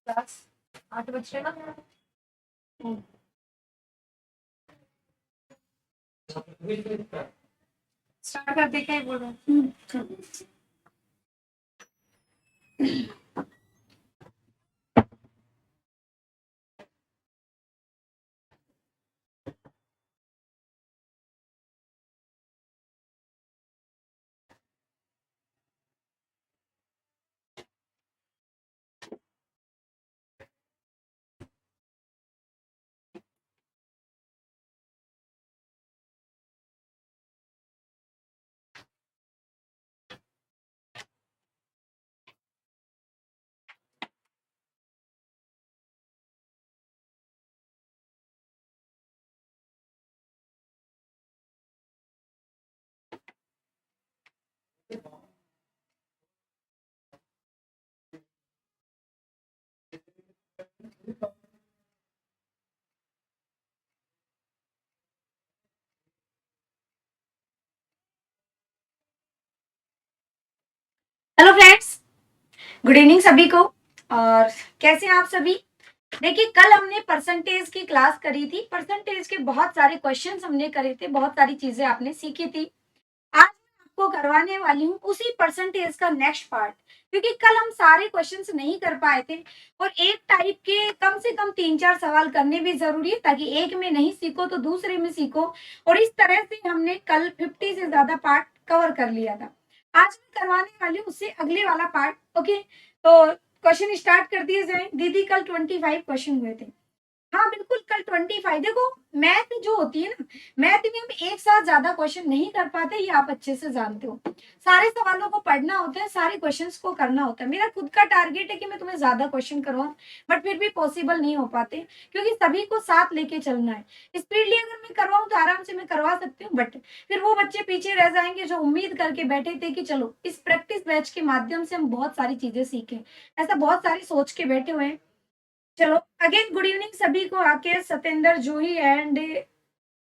Class 8 बज रहे ना। स्टार्ट कर दे, क्या ही बोल रहा हूँ। हेलो फ्रेंड्स, गुड इवनिंग सभी को। और कैसे हैं आप सभी। देखिए, कल हमने परसेंटेज की क्लास करी थी। परसेंटेज के बहुत सारे क्वेश्चंस हमने करे थे, बहुत सारी चीजें आपने सीखी थी। आज मैं आपको करवाने वाली हूँ उसी परसेंटेज का नेक्स्ट पार्ट, क्योंकि कल हम सारे क्वेश्चंस नहीं कर पाए थे और एक टाइप के कम से कम 3-4 सवाल करने भी जरूरी है, ताकि एक में नहीं सीखो तो दूसरे में सीखो। और इस तरह से हमने कल 50 से ज्यादा पार्ट कवर कर लिया था। आज मैं करवाने वाली हूँ उससे अगले वाला पार्ट। ओके, तो क्वेश्चन स्टार्ट कर दिए जाए। दीदी, कल 25 क्वेश्चन हुए थे। हाँ बिल्कुल, कल 25। देखो, मैथ जो होती है ना, मैथ में हम एक साथ ज्यादा क्वेश्चन नहीं कर पाते, ये आप अच्छे से जानते हो। सारे सवालों को पढ़ना होता है, सारे क्वेश्चंस को करना होता है। मेरा खुद का टारगेट है कि मैं तुम्हें ज्यादा क्वेश्चन करवाऊं, बट फिर भी पॉसिबल नहीं हो पाते, क्योंकि सभी को साथ लेके चलना है। स्पीडली अगर मैं करवाऊं तो आराम से मैं करवा सकती हूँ, बट फिर वो बच्चे पीछे रह जाएंगे जो उम्मीद करके बैठे थे कि चलो इस प्रैक्टिस बैच के माध्यम से हम बहुत सारी चीजें सीखें। ऐसा बहुत सारी सोच के बैठे हुए हैं। चलो, अगेन गुड इवनिंग सभी को। आके सतेंद्र, जूही एंड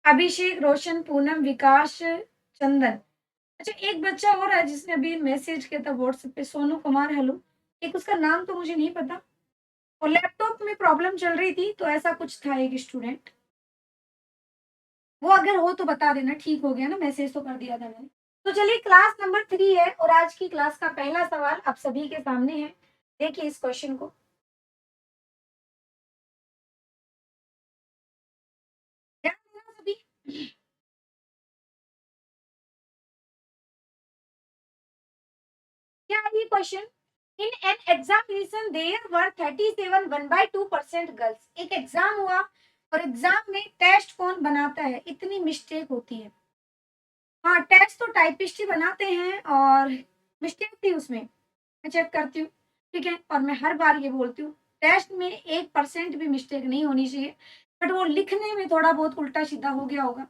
अभिषेक, रोशन, पूनम, विकास, चंदन। अच्छा, एक बच्चा और है जिसने अभी मैसेज किया था व्हाट्सएप पे, सोनू कुमार। हेलो। एक उसका नाम तो मुझे नहीं पता, और लैपटॉप में प्रॉब्लम चल रही थी तो ऐसा कुछ था। एक स्टूडेंट, वो अगर हो तो बता देना। ठीक हो गया ना, मैसेज तो कर दिया था मैंने। तो चलिए, क्लास नंबर 3 है और आज की क्लास का पहला सवाल आप सभी के सामने है। देखिए इस क्वेश्चन को। ध्यान देना सभी। क्या है ये question? In an examination there were 37 1/2% girls. एक एग्जाम हुआ और एग्जाम में टेस्ट कौन बनाता है? इतनी मिस्टेक होती है। हाँ, टेस्ट तो टाइपिस्ट ही बनाते हैं और मिस्टेक थी उसमें। मैं चेक करती हूँ, ठीक है। और मैं हर बार ये बोलती हूँ, टेस्ट में 1% भी मिस्टेक नहीं होनी चाहिए, बट वो लिखने में थोड़ा बहुत उल्टा सीधा हो गया होगा।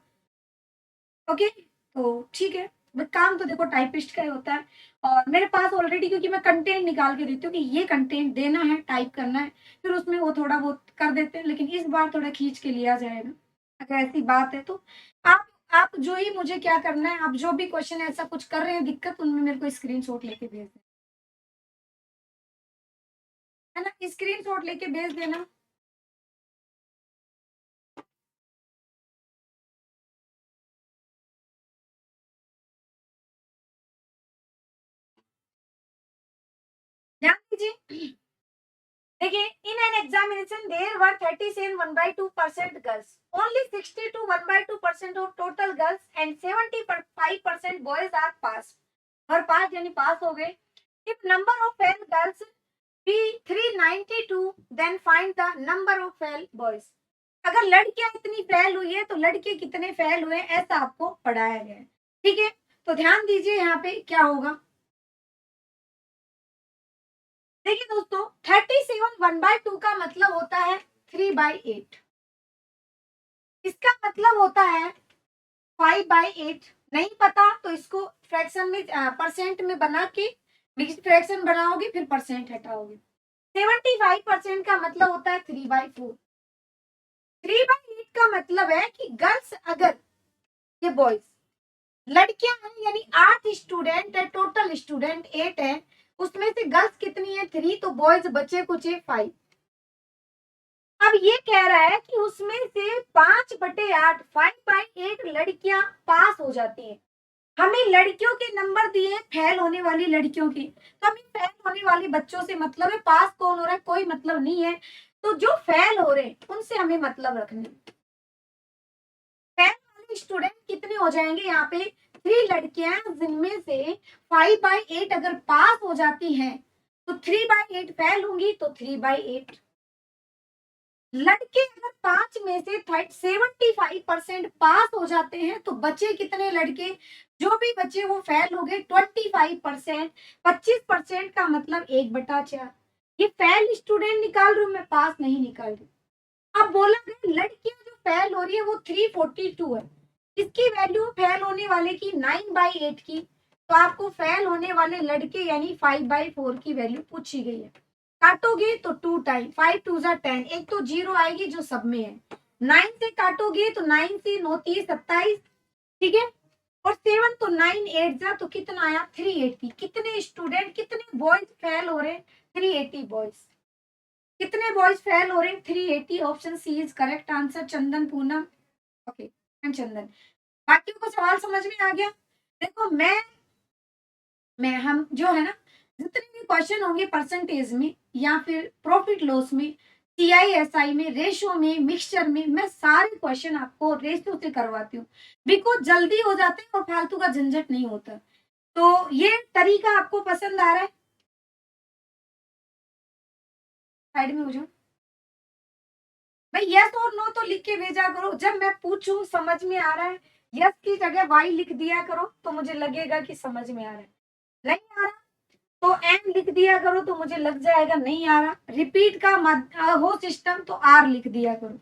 ओके, तो ठीक है। बट काम तो देखो टाइपिस्ट का ही होता है। और मेरे पास ऑलरेडी, क्योंकि मैं कंटेंट निकाल के देती हूँ कि ये कंटेंट देना है, टाइप करना है, फिर उसमें वो थोड़ा बहुत कर देते हैं। लेकिन इस बार थोड़ा खींच के लिया जाएगा, अगर ऐसी बात है तो। आप जो ही मुझे क्या करना है, आप जो भी क्वेश्चन ऐसा कुछ कर रहे हैं दिक्कत, उनमें मेरे को स्क्रीनशॉट लेके भेज देना, है ना। स्क्रीनशॉट लेके भेज देना। ध्यान दीजिए। देखिए, in an examination there were 37 1/2% girls, only 62 1/2% of total girls and 75% boys are pass. और पास यानी पास हो गए। If number of fail girls be 392, then find the number of fail boys. अगर लड़कियां इतनी फेल हुई है तो लड़के कितने फेल हुए, ऐसा आपको पढ़ाया गया है, ठीक है। तो ध्यान दीजिए यहाँ पे क्या होगा। देखिए दोस्तों, 37 1/2 का मतलब होता है 3/8। इसका मतलब होता है 5/8। नहीं पता तो इसको फ्रैक्शन में, परसेंट में बना के मिक्स्ड फ्रैक्शन बनाओगे, फिर परसेंट हटाओगे। 75% का मतलब होता है 3/4। 3/8 का मतलब है कि गर्ल्स, अगर ये बॉयज, लड़कियां हैं यानी 8 स्टूडेंट है, टोटल स्टूडेंट 8 है, उसमें से गर्ल्स कितनी है 3, तो बॉयज बचे कुछ 5। अब ये कह रहा है कि उसमें से 5/8 5/8 लड़कियां पास हो जाती हैं। हमें लड़कियों के नंबर दिए हैं, फेल होने वाली लड़कियों की, तो हमें फेल होने वाले बच्चों से मतलब है, पास कौन हो रहा है कोई मतलब नहीं है। तो जो फेल हो रहे हैं उनसे हमें मतलब रखना है। फेल वाले स्टूडेंट कितने हो जाएंगे यहाँ पे, 3 लड़कियां जिनमें से 5/8 अगर पास हो जाती हैं तो 3/8 फेल होंगी, तो 3/8। लड़के अगर 5 में से 75% पास हो जाते हैं तो बचे कितने लड़के, जो भी बचे वो फेल हो गए 25%। 25% का मतलब 1/4। ये फेल स्टूडेंट निकाल रही हूं मैं, पास नहीं निकाल रही। अब बोला गया लड़कियां जो फेल हो रही है वो 342 है। इसकी वैल्यू फेल होने वाले की 9/8 की, तो आपको फेल होने वाले लड़के यानी 5/4 की वैल्यू पूछी गई है। काटोगे तो 2 टाइम 5 2 जा 10, एक तो जीरो आएगी जो सब में है। 9 से काटोगे तो 9 से 9 30 27, ठीक है। और 7 तो 9 8 जा तो कितना आया 380। कितने स्टूडेंट कितने बॉयज फेल हो रहे हैं, 380 बॉयज। कितने बॉयज फेल हो रहे हैं, 380। Option C is correct answer. Chandan Poonam, okay and Chandan. बाकियों को सवाल समझ में आ गया। देखो मैं हम जो है ना, जितने भी क्वेश्चन होंगे परसेंटेज में या फिर प्रॉफिट लॉस में, सीआईएसआई में, रेशो में, मिक्सचर में, मैं सारे क्वेश्चन आपको रेशो से करवाती हूँ। बिकॉज जल्दी हो जाते हैं और फालतू का झंझट नहीं होता। तो ये तरीका आपको पसंद आ रहा है? साइड में हो जाओ भाई। यस और नो तो लिख के भेजा करो, जब मैं पूछूं समझ में आ रहा है, यस की जगह वाई लिख दिया करो तो मुझे लगेगा कि समझ में आ रहा है। नहीं आ रहा तो एम लिख दिया करो तो मुझे लग जाएगा नहीं आ रहा। रिपीट का हो सिस्टम तो आर लिख दिया करो।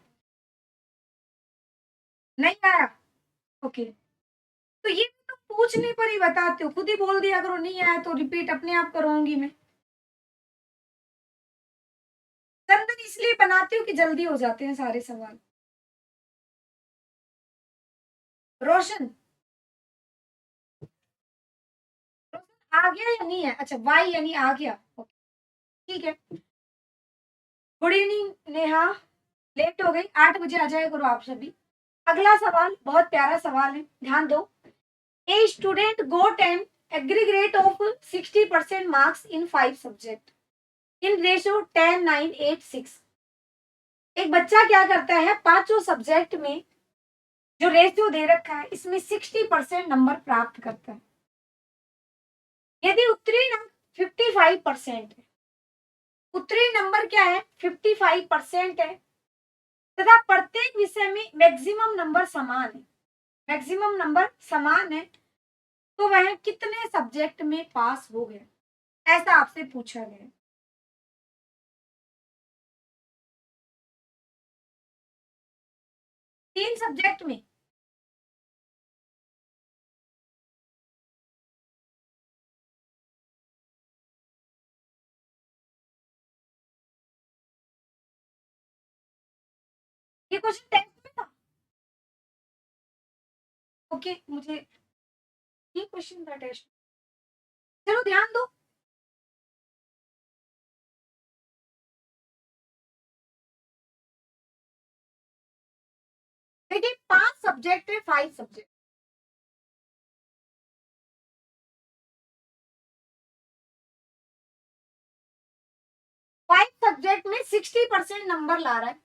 नहीं आया, ओके। तो ये तो पूछने पर ही बताते हो, खुद ही बोल दिया करो नहीं आया तो रिपीट अपने आप करूंगी मैं। चंदन इसलिए बनाती हूँ कि जल्दी हो जाते हैं सारे सवाल। रोशन, रोशन आ गया या नहीं है? अच्छा वाई यानी आ गया, ठीक है। गुड इवनिंग नेहा, लेट हो गई, 8 बजे आ जाया करो आप सभी। अगला सवाल बहुत प्यारा सवाल है, ध्यान दो। A student got an aggregate of 60% marks in 5 subject in ratio 10 9 8 6। एक बच्चा क्या करता है, पांचों सब्जेक्ट में जो रेशियो दे रखा है इसमें 60% नंबर प्राप्त करता है। यदि उत्तरी अंक 55% है, उत्तरी नंबर क्या है 55% है, तथा प्रत्येक विषय में मैक्सिमम नंबर समान है, मैक्सिमम नंबर समान है, तो वह कितने सब्जेक्ट में पास हो गया, ऐसा आपसे पूछा गया। 3 सब्जेक्ट में। ये क्वेश्चन टेंथ में था, ओके। मुझे ये क्वेश्चन था टेस्ट, चलो ध्यान दो। देखिए 5 सब्जेक्ट है, 5 सब्जेक्ट, 5 सब्जेक्ट में 60% नंबर ला रहा है,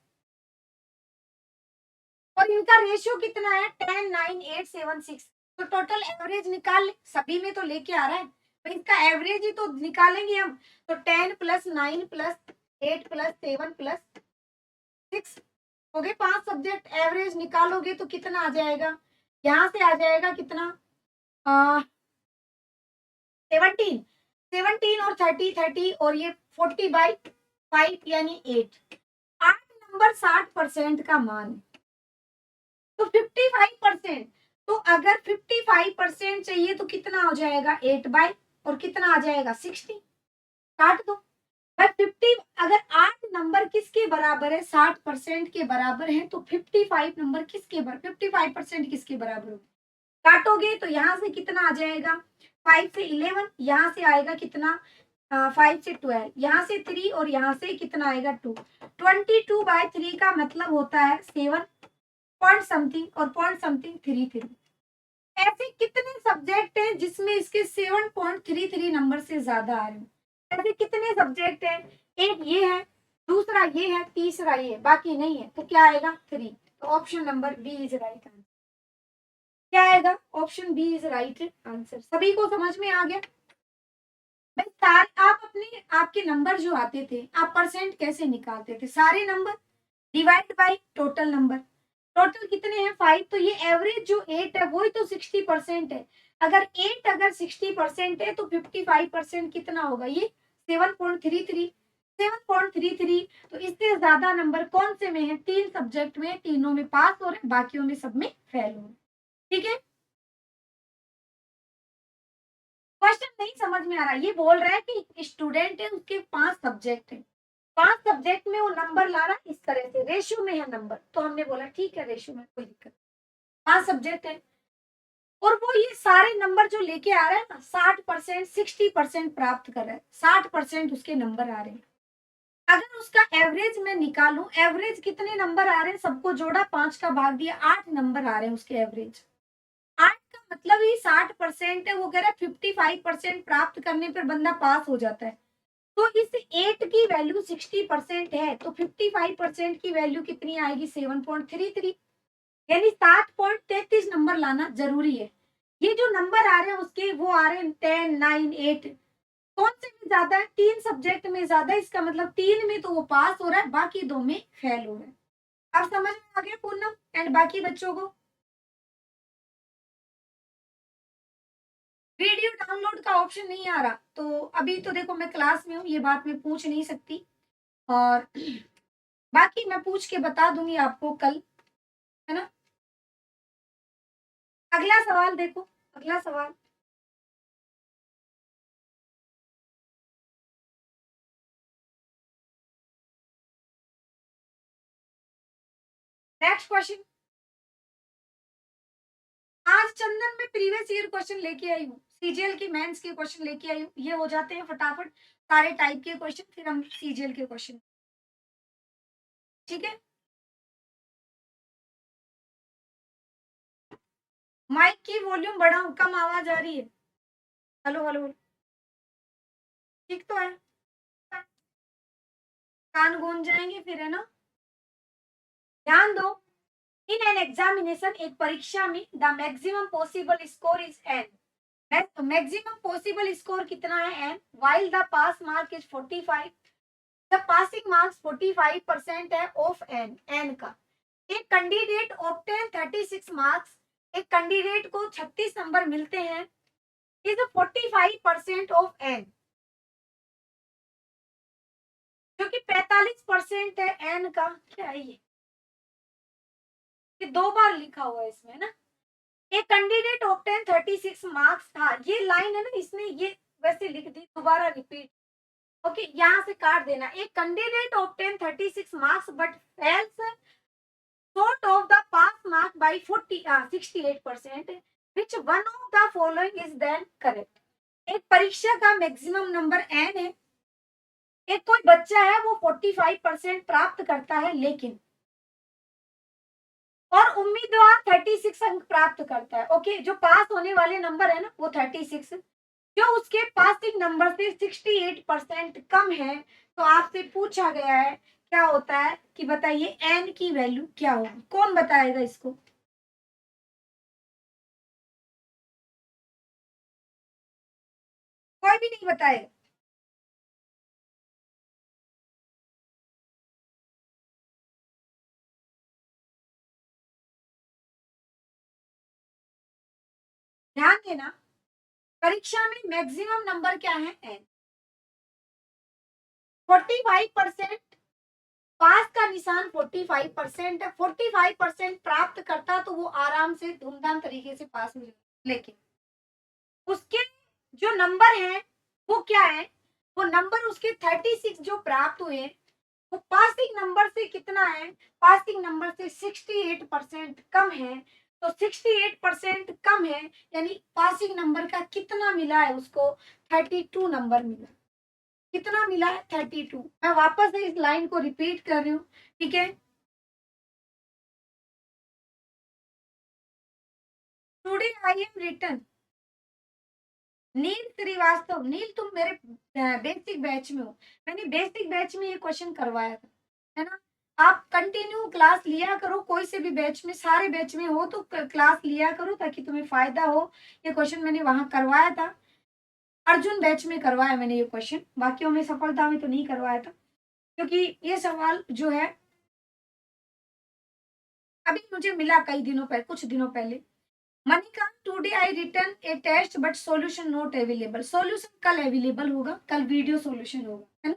और इनका रेशियो कितना है 10 9 8 7 6। तो टोटल एवरेज निकाल ले, सभी में तो लेके आ रहा है, तो इसका एवरेज ही तो निकालेंगे हम। तो 10 प्लस 9 प्लस 8 प्लस 7 प्लस 6 हो गए 5 सब्जेक्ट। एवरेज निकालोगे तो कितना आ जाएगा, यहाँ से आ जाएगा कितना, 17। 17 और 30 30 और ये 40/5 यानी 8। 8 नंबर 60% का मान है, तो 55%। तो अगर 55% चाहिए तो कितना हो जाएगा 8 और कितना आ जाएगा 60, काट दो भाई। 50 अगर 8 नंबर किसके बराबर है, 60% के बराबर है, तो 55 नंबर किसके बराबर, 55% किसके बराबर होगा, काटोगे तो यहाँ से कितना आ जाएगा 5 से 11, यहाँ से आएगा कितना 5 से 12, यहाँ से 3 और यहाँ से कितना आएगा 2। 22/3 का मतलब होता है 7 पॉइंट समथिंग और पॉइंट समथिंग 33। ऐसे कितने सब्जेक्ट हैं जिसमें इसके 7.33 नंबर से ज्यादा आ रहे हैं? ऐसे कितने सब्जेक्ट हैं? एक ये है, दूसरा ये है, तीसरा ये है, बाकी नहीं है, तो क्या आएगा? 3। तो option number B is right answer. क्या आएगा? Option B is right answer. सभी को समझ में आ गया? भाई सारे आप अपने आपके नंबर जो आते थे, आप परसेंट कैसे निकालते थे? सारे number divide by total number. Total कितने हैं? 5। तो ये एवरेज जो 8 है वही तो 60% है। अगर 8 अगर 60% है तो 55% कितना होगा? ये 7.33। 7.33। तो इससे ज्यादा नंबर कौन से में है? 3 सब्जेक्ट में, तीनों में पास हो रहे, बाकियों में सब में फेल हो रहे। ठीक है, क्वेश्चन नहीं समझ में आ रहा? ये बोल रहा है कि स्टूडेंट है, उसके 5 सब्जेक्ट है, 5 सब्जेक्ट में वो नंबर ला रहा है इस तरह से, रेशियो में है नंबर, तो हमने बोला ठीक है रेशियो में कोई दिक्कत। 5 सब्जेक्ट है और वो ये सारे नंबर जो लेके आ रहा है ना, 60% 60% प्राप्त कर रहा है, 60% उसके नंबर आ रहे हैं। अगर उसका एवरेज मैं निकालूं, एवरेज कितने नंबर आ रहे हैं? सबको जोड़ा, 5 का भाग दिया, 8 नंबर आ रहे हैं उसके एवरेज। 8 का मतलब ही 60% है। वो कह रहा है 55% प्राप्त करने पर बंदा पास हो जाता है। तो इस 8 की वैल्यू 60% है, तो 55% की वैल्यू कितनी आएगी? 7.33। यानी 7.33 नंबर लाना जरूरी है। ये जो नंबर आ रहे हैं उसके, वो आ रहे हैं 10, 9, 8। कौन से में ज्यादा है? 3 सब्जेक्ट में ज्यादा है, इसका मतलब 3 में तो वो पास हो रहा है, बाकी 2 में फेल हो रहा है। अब समझ में आ गया पूनम एंड बाकी बच्चों को? वीडियो डाउनलोड का ऑप्शन नहीं आ रहा, तो अभी तो देखो मैं क्लास में हूँ, ये बात मैं पूछ नहीं सकती। और बाकी मैं पूछ के बता दूंगी आपको कल, है ना? अगला सवाल देखो, अगला सवाल। Next question. आज चंदन में प्रीवियस ईयर क्वेश्चन लेके आई हूँ, सीजीएल की मेंस के क्वेश्चन लेके आई हूँ। ये हो जाते हैं फटाफट सारे टाइप के क्वेश्चन, फिर हम सीजीएल के क्वेश्चन। ठीक है, माइक की वॉल्यूम बढ़ाऊं? कम आवाज आ रही है। हेलो हेलो, ठीक तो है? कान गूंज जाएंगे फिर, है ना? ध्यान दो। इन एन एग्जामिनेशन, एक परीक्षा में, the maximum possible score is N. Maximum possible score कितना है? N. While the pass mark is 45। The passing marks 45% है ऑफ एन, एन का। एक कैंडिडेट ऑब्टेन 36 मार्क्स, एक कैंडिडेट को 36 नंबर मिलते हैं, इज 45% ऑफ एन, जो कि 45% है एन का। क्या है ये 2 बार लिखा हुआ है इसमें ना। एक कैंडिडेट ऑब्टेन 36 मार्क्स था, ये लाइन है ना, इसने ये वैसे लिख दी, दोबारा रिपीट। ओके, यहाँ से काट देना। एक candidate obtain 36 marks but fails short of the pass mark by 68%, which one of the following is then correct? एक परीक्षा का मैक्सिमम नंबर एन है, एक कोई बच्चा है वो 45% प्राप्त करता है, लेकिन और उम्मीदवार 36 अंक प्राप्त करता है। ओके, जो पास होने वाले नंबर है ना वो 36, जो उसके पासिंग नंबर से 68% कम है। तो आपसे पूछा गया है क्या होता है कि बताइए एन की वैल्यू क्या होगी? कौन बताएगा इसको? कोई भी नहीं बताएगा। ध्यान देना, परीक्षा में मैक्सिमम नंबर क्या है? एन। 45%, पास का निशान 45% है। 45% प्राप्त करता तो वो आराम से धूमधाम तरीके से पास हो जाता, लेकिन उसके जो नंबर है वो क्या है? वो नंबर उसके 36 जो प्राप्त हुए, वो पासिंग नंबर से कितना है? पासिंग नंबर से 68% कम है। तो 68% कम है, यानी पासिंग नंबर का कितना मिला है उसको? 32 नंबर मिला। कितना मिला है 32। मैं वापस से इस लाइन को रिपीट कर रही हूँ, ठीक है। टुडे आई एम रिटन, नील श्रीवास्तव। नील तुम मेरे बेसिक बैच में हो, मैंने बेसिक बैच में ये क्वेश्चन करवाया था, है ना। आप कंटिन्यू क्लास लिया करो, कोई से भी बैच में, सारे बैच में हो तो क्लास लिया करो ताकि तुम्हें फायदा हो। ये क्वेश्चन मैंने वहां करवाया था, अर्जुन बैच में करवाया मैंने ये क्वेश्चन, बाकियों में सफलता में तो नहीं करवाया था, क्योंकि ये सवाल जो है अभी मुझे मिला कई दिनों पहले, कुछ दिनों पहले। Manika, today I return a test but solution not available. Solution कल अवेलेबल होगा, कल वीडियो सॉल्यूशन होगा, है ना।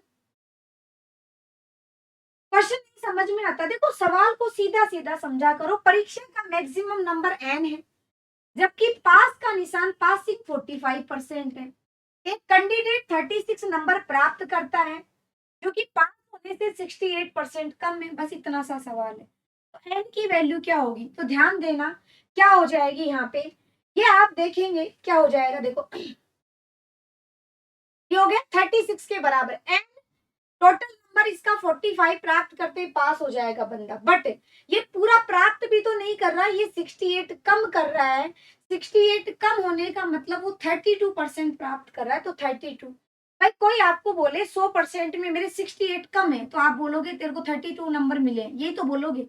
क्वेश्चन नहीं समझ में आता, देखो सवाल को सीधा सीधा समझा करो। परीक्षा का मैक्सिमम नंबर n है, जबकि पास का निशान पासिंग 45% है। एक कैंडिडेट 36 नंबर प्राप्त करता है, जो कि पास होने से 68% कम है। बस इतना सा सवाल है। तो n की वैल्यू क्या होगी, तो ध्यान देना क्या हो जाएगी यहाँ पे, ये आप देखेंगे क्या हो जाएगा। देखो ये हो गया 36 के बराबर n, टोटल नंबर इसका 45 प्राप्त करते पास हो जाएगा बंदा, बट ये पूरा प्राप्त भी तो नहीं कर रहा, ये 68 कम कर रहा है। 68 कम होने का मतलब वो 32% प्राप्त कर रहा है, तो 32। भाई कोई आपको बोले 100% में मेरे 68 कम है, तो आप बोलोगे तेरे को 32 नंबर मिले, यही तो बोलोगे।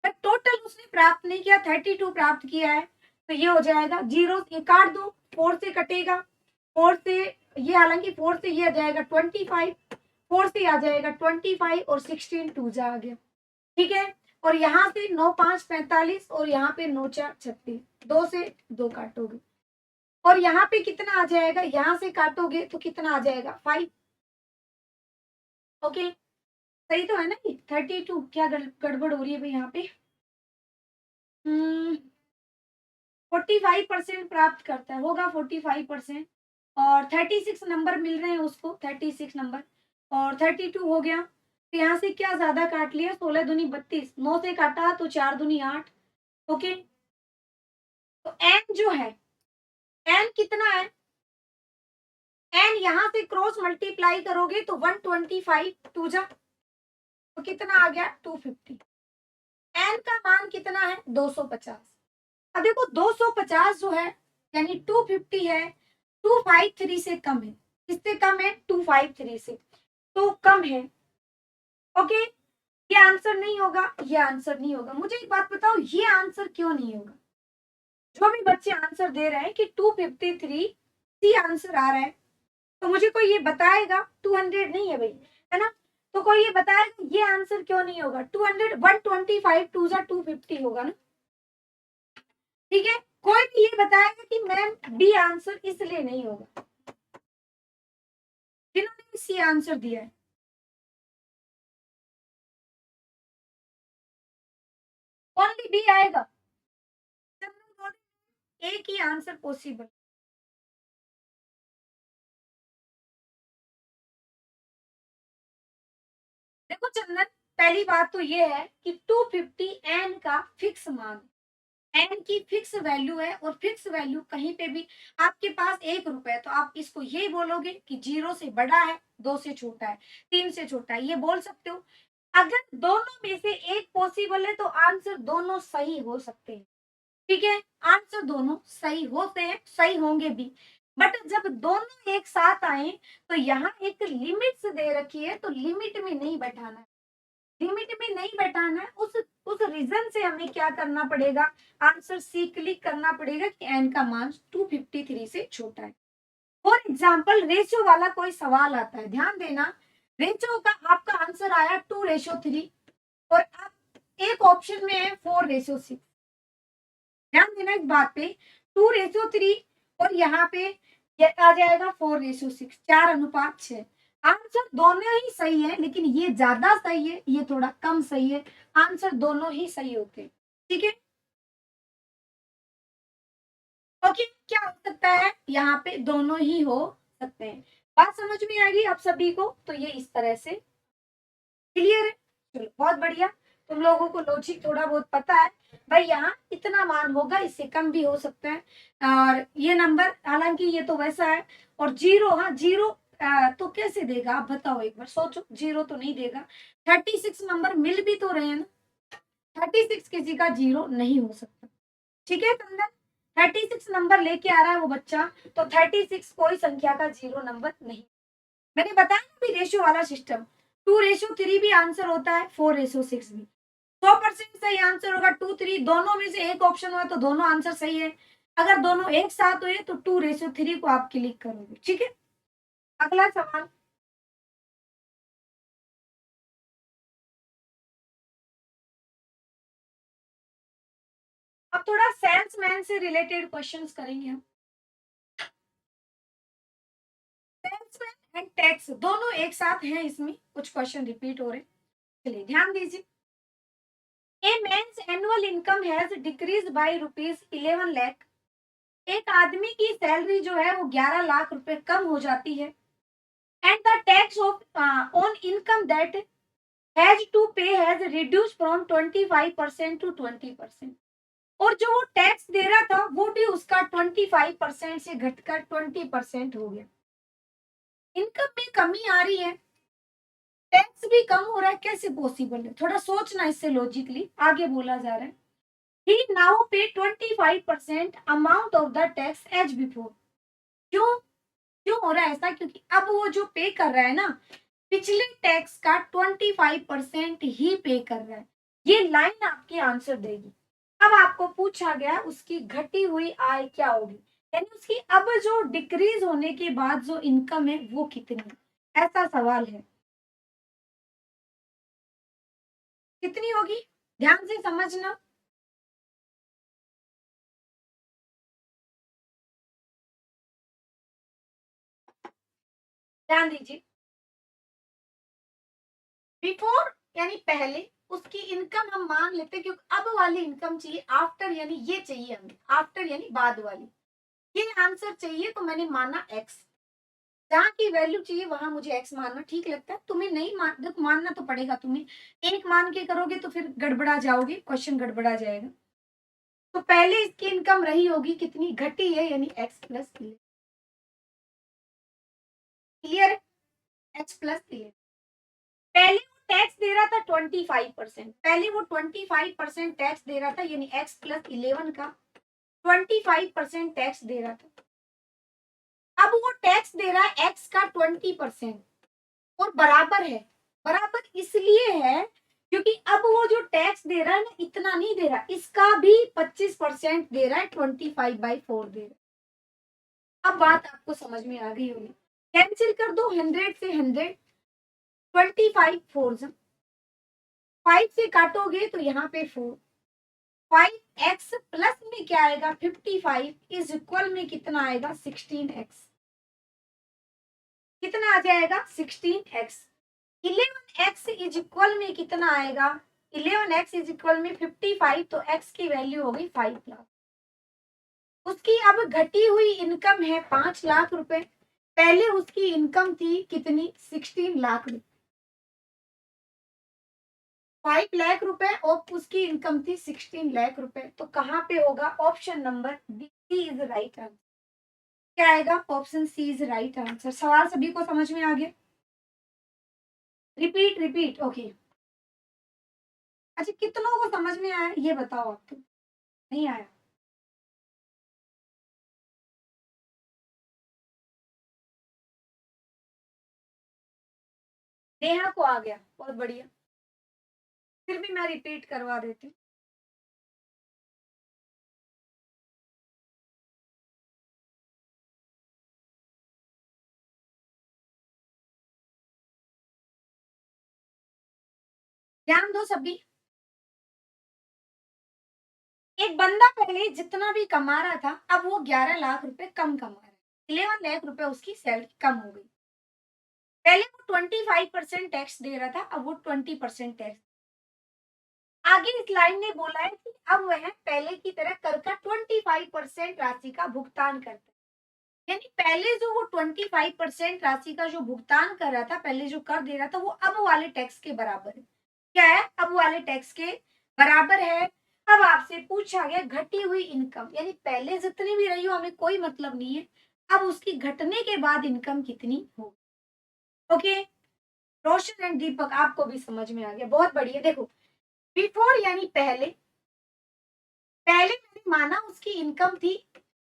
बट टोटल उसने प्राप्त नहीं किया, 32 प्राप्त किया है, तो ये हो जाएगा जीरो, ये काट दो, 4 से कटेगा, 4 से ये, हालांकि 4 से ये आ जाएगा 25, 4 से आ जाएगा 25 और 16 टू जा आ गया, ठीक है। और यहाँ से 9 5 45 और यहाँ पे 9 4 36, 2 से 2 काटोगे और यहाँ पे कितना आ जाएगा, यहाँ से काटोगे तो कितना आ जाएगा 5। ओके, सही तो है ना ये 32, क्या गड़बड़ हो रही है भाई यहाँ पे। 45% प्राप्त करता है, होगा 45%, और 36 नंबर मिल रहे हैं उसको, 36 नंबर, और 32 हो गया। तो यहाँ से क्या ज्यादा काट लिया, 16 दूनी 32, 9 से काटा तो 4 दूनी 8। ओके, तो एन जो है, एन कितना है, एन यहाँ से क्रॉस मल्टीप्लाई करोगे तो 125 टू जा, तो कितना आ गया 250। एन का मान कितना है 250। अब देखो 250 जो है यानी 250 है, 253 से कम है, किससे कम है 253 से, तो कम है। ओके, ये आंसर नहीं होगा, ये आंसर नहीं होगा। मुझे एक बात बताओ, ये आंसर क्यों नहीं होगा। जो भी बच्चे आंसर दे रहे हैं कि 253 सी आंसर आ रहा है, तो मुझे कोई ये बताएगा 200 नहीं है भाई, है ना। तो कोई ये बताएगा ये आंसर क्यों नहीं होगा, 200 125 टू जा 250 होगा ना, ठीक है। कोई भी ये बताएगा कि मैम बी आंसर इसलिए नहीं होगा, जिन्होंने सी आंसर दिया है। ओनली बी आएगा, एक ही आंसर पॉसिबल। देखो चंदन, पहली बात तो ये है कि 250 एन का फिक्स मान, एन की फिक्स वैल्यू है, और फिक्स वैल्यू कहीं पे भी, आपके पास 1 रुपए तो आप इसको ये बोलोगे कि 0 से बड़ा है, 2 से छोटा है, 3 से छोटा है, ये बोल सकते हो। अगर दोनों में से एक पॉसिबल है तो आंसर दोनों सही हो सकते हैं, ठीक है। आंसर दोनों सही होते हैं, सही होंगे भी, बट जब दोनों एक साथ आए तो यहाँ एक लिमिट्स दे रखी है, तो लिमिट में नहीं बैठाना है, लिमिट में नहीं बैठाना है। उस रीजन से हमें क्या करना पड़ेगा, आंसर सी क्लिक करना पड़ेगा कि एन का मान 253 से छोटा है। फॉर एग्जाम्पल रेशियो वाला कोई सवाल आता है, ध्यान देना, रेशियो का आपका आंसर आया 2:3 और आप एक ऑप्शन में है 4:6, ध्यान देना इस बात पे, 2:3 और यहाँ पे ये आ जाएगा 4:6, 4:6। आंसर दोनों ही सही है, लेकिन ये ज्यादा सही है, ये थोड़ा कम सही है, आंसर दोनों ही सही होते हैं, ठीक है। ओके, क्या हो सकता है यहाँ पे, दोनों ही हो सकते हैं। बात समझ में आ गई आप सभी को, तो ये इस तरह से क्लियर है। चलो बहुत बढ़िया, तुम लोगों को लॉजिक थोड़ा बहुत पता है भाई, यहाँ इतना मान होगा, इससे कम भी हो सकता है। और ये नंबर, हालांकि ये तो वैसा है, और जीरो, हाँ जीरो तो कैसे देगा आप बताओ, एक बार सोचो, 0 तो नहीं देगा। 36 नंबर मिल भी तो रहे हैं ना, 36 किसी का 0 नहीं हो सकता। ठीक है कंदन, 36 नंबर लेके आ रहा है वो बच्चा, तो 36 कोई संख्या का 0 नंबर नहीं। मैंने बताया ना भी रेशियो वाला सिस्टम, 2:3 भी आंसर होता है, 4:6 भी। 100% सही आंसर होगा 2:3, दोनों में से एक ऑप्शन हुआ तो दोनों आंसर सही है। अगर दोनों एक साथ हुए तो 2:3 को आप क्लिक करोगे। ठीक है, अगला सवाल। अब थोड़ा सेल्समैन से रिलेटेड क्वेश्चंस करेंगे हम। सेल्समैन एंड टैक्स दोनों एक साथ हैं, इसमें कुछ क्वेश्चन रिपीट हो रहे हैं, चलिए ध्यान दीजिए। A man's annual income has decrease by ₹11 lakh. एक आदमी की सैलरी जो है वो 11 लाख रुपए कम हो जाती है। And the tax of on income that has to pay has reduce from 25% to 20%। और जो वो टैक्स दे रहा था वो भी उसका 25% से घटकर 20% हो गया। इनकम में कमी आ रही है, टैक्स भी कम हो रहा है, कैसे पॉसिबल है? थोड़ा सोचना इससे लॉजिकली, आगे बोला जा रहा है। He now pay 25% amount of the tax as before। क्यों क्यों हो रहा है ऐसा? क्योंकि अब वो जो पे कर रहा है ना, पिछले टैक्स का 25% ही पे कर रहा है। ये लाइन आपकी आंसर देगी। अब आपको पूछा गया उसकी घटी हुई आय क्या होगी, यानी उसकी अब जो डिक्रीज होने के बाद जो इनकम है वो कितनी है, ऐसा सवाल है। कितनी होगी, ध्यान से समझना। ध्यान दीजिए, बिफोर यानी पहले, उसकी इनकम हम मान लेते हैं क्योंकि अब वाली इनकम चाहिए, आफ्टर यानी ये चाहिए हमें, आफ्टर यानी बाद वाली, ये आंसर चाहिए तो मैंने माना एक्स। जहाँ की वैल्यू चाहिए वहां मुझे एक्स मानना ठीक लगता है, तुम्हें नहीं मानना तो पड़ेगा तुम्हें। एक मान के करोगे तो फिर गड़बड़ा जाओगे, क्वेश्चन गड़बड़ा जाएगा। तो पहले इसकी इनकम रही होगी कितनी, घटी है यानी x plus clear. Clear, x plus clear. पहले वो टैक्स दे रहा था 25%, पहले वो 25% टैक्स दे रहा था, यानी एक्स प्लस 11 का 25% टैक्स दे रहा था। अब वो टैक्स दे रहा है एक्स का 20% और बराबर है। बराबर इसलिए है क्योंकि अब वो जो टैक्स दे रहा है ना, इतना नहीं दे रहा, इसका भी 25% दे रहा है, 25/4 दे रहा है। अब बात आपको समझ में आ गई होगी। कैंसिल कर दो 100 से 100, 25 4 5 से काटोगे तो यहाँ पे 4, 5x प्लस में क्या आएगा 55 इज इक्वल में कितना आएगा 16x। कितना आ जाएगा 16x। 11x इज इक्वल में कितना आएगा, 11x इज इक्वल में 55, तो x की वैल्यू हो गई 5 लाख। उसकी अब घटी हुई इनकम है 5 लाख रुपए, पहले उसकी इनकम थी कितनी 16 लाख रुपए। 5 लाख रुपए और उसकी इनकम थी 16 लाख रुपए, तो कहाँ पे होगा, option number B is right answer. क्या आएगा, option C is right answer. सवाल सभी को समझ में आ गया? Repeat repeat, okay. अच्छा, कितनों को समझ में आया ये बताओ, आपको नहीं आया? नेहा को आ गया, बहुत बढ़िया। फिर भी मैं रिपीट करवा देती हूँ। ध्यान दो सभी। एक बंदा पहले जितना भी कमा रहा था, अब वो 11 लाख रुपए कम कमा रहा है, 11 लाख रुपए उसकी सैलरी कम हो गई। पहले वो 25% टैक्स दे रहा था, अब वो 20% टैक्स। आगे इस लाइन ने बोला है कि अब वह पहले की तरह कर का 25% राशि का भुगतान करता है। यानी पहले जो वो 25% राशि का जो भुगतान कर रहा था, पहले जो कर दे रहा था, वो अब वाले टैक्स के बराबर है। क्या है, अब वाले टैक्स के बराबर है। अब आपसे पूछा गया घटी हुई इनकम, यानी पहले जितनी भी रही हो हमें कोई मतलब नहीं है, अब उसकी घटने के बाद इनकम कितनी हो। ओके, रोशन एंड दीपक आपको भी समझ में आ गया, बहुत बढ़िया। देखो, बिफोर यानी पहले, पहले मैंने माना उसकी इनकम थी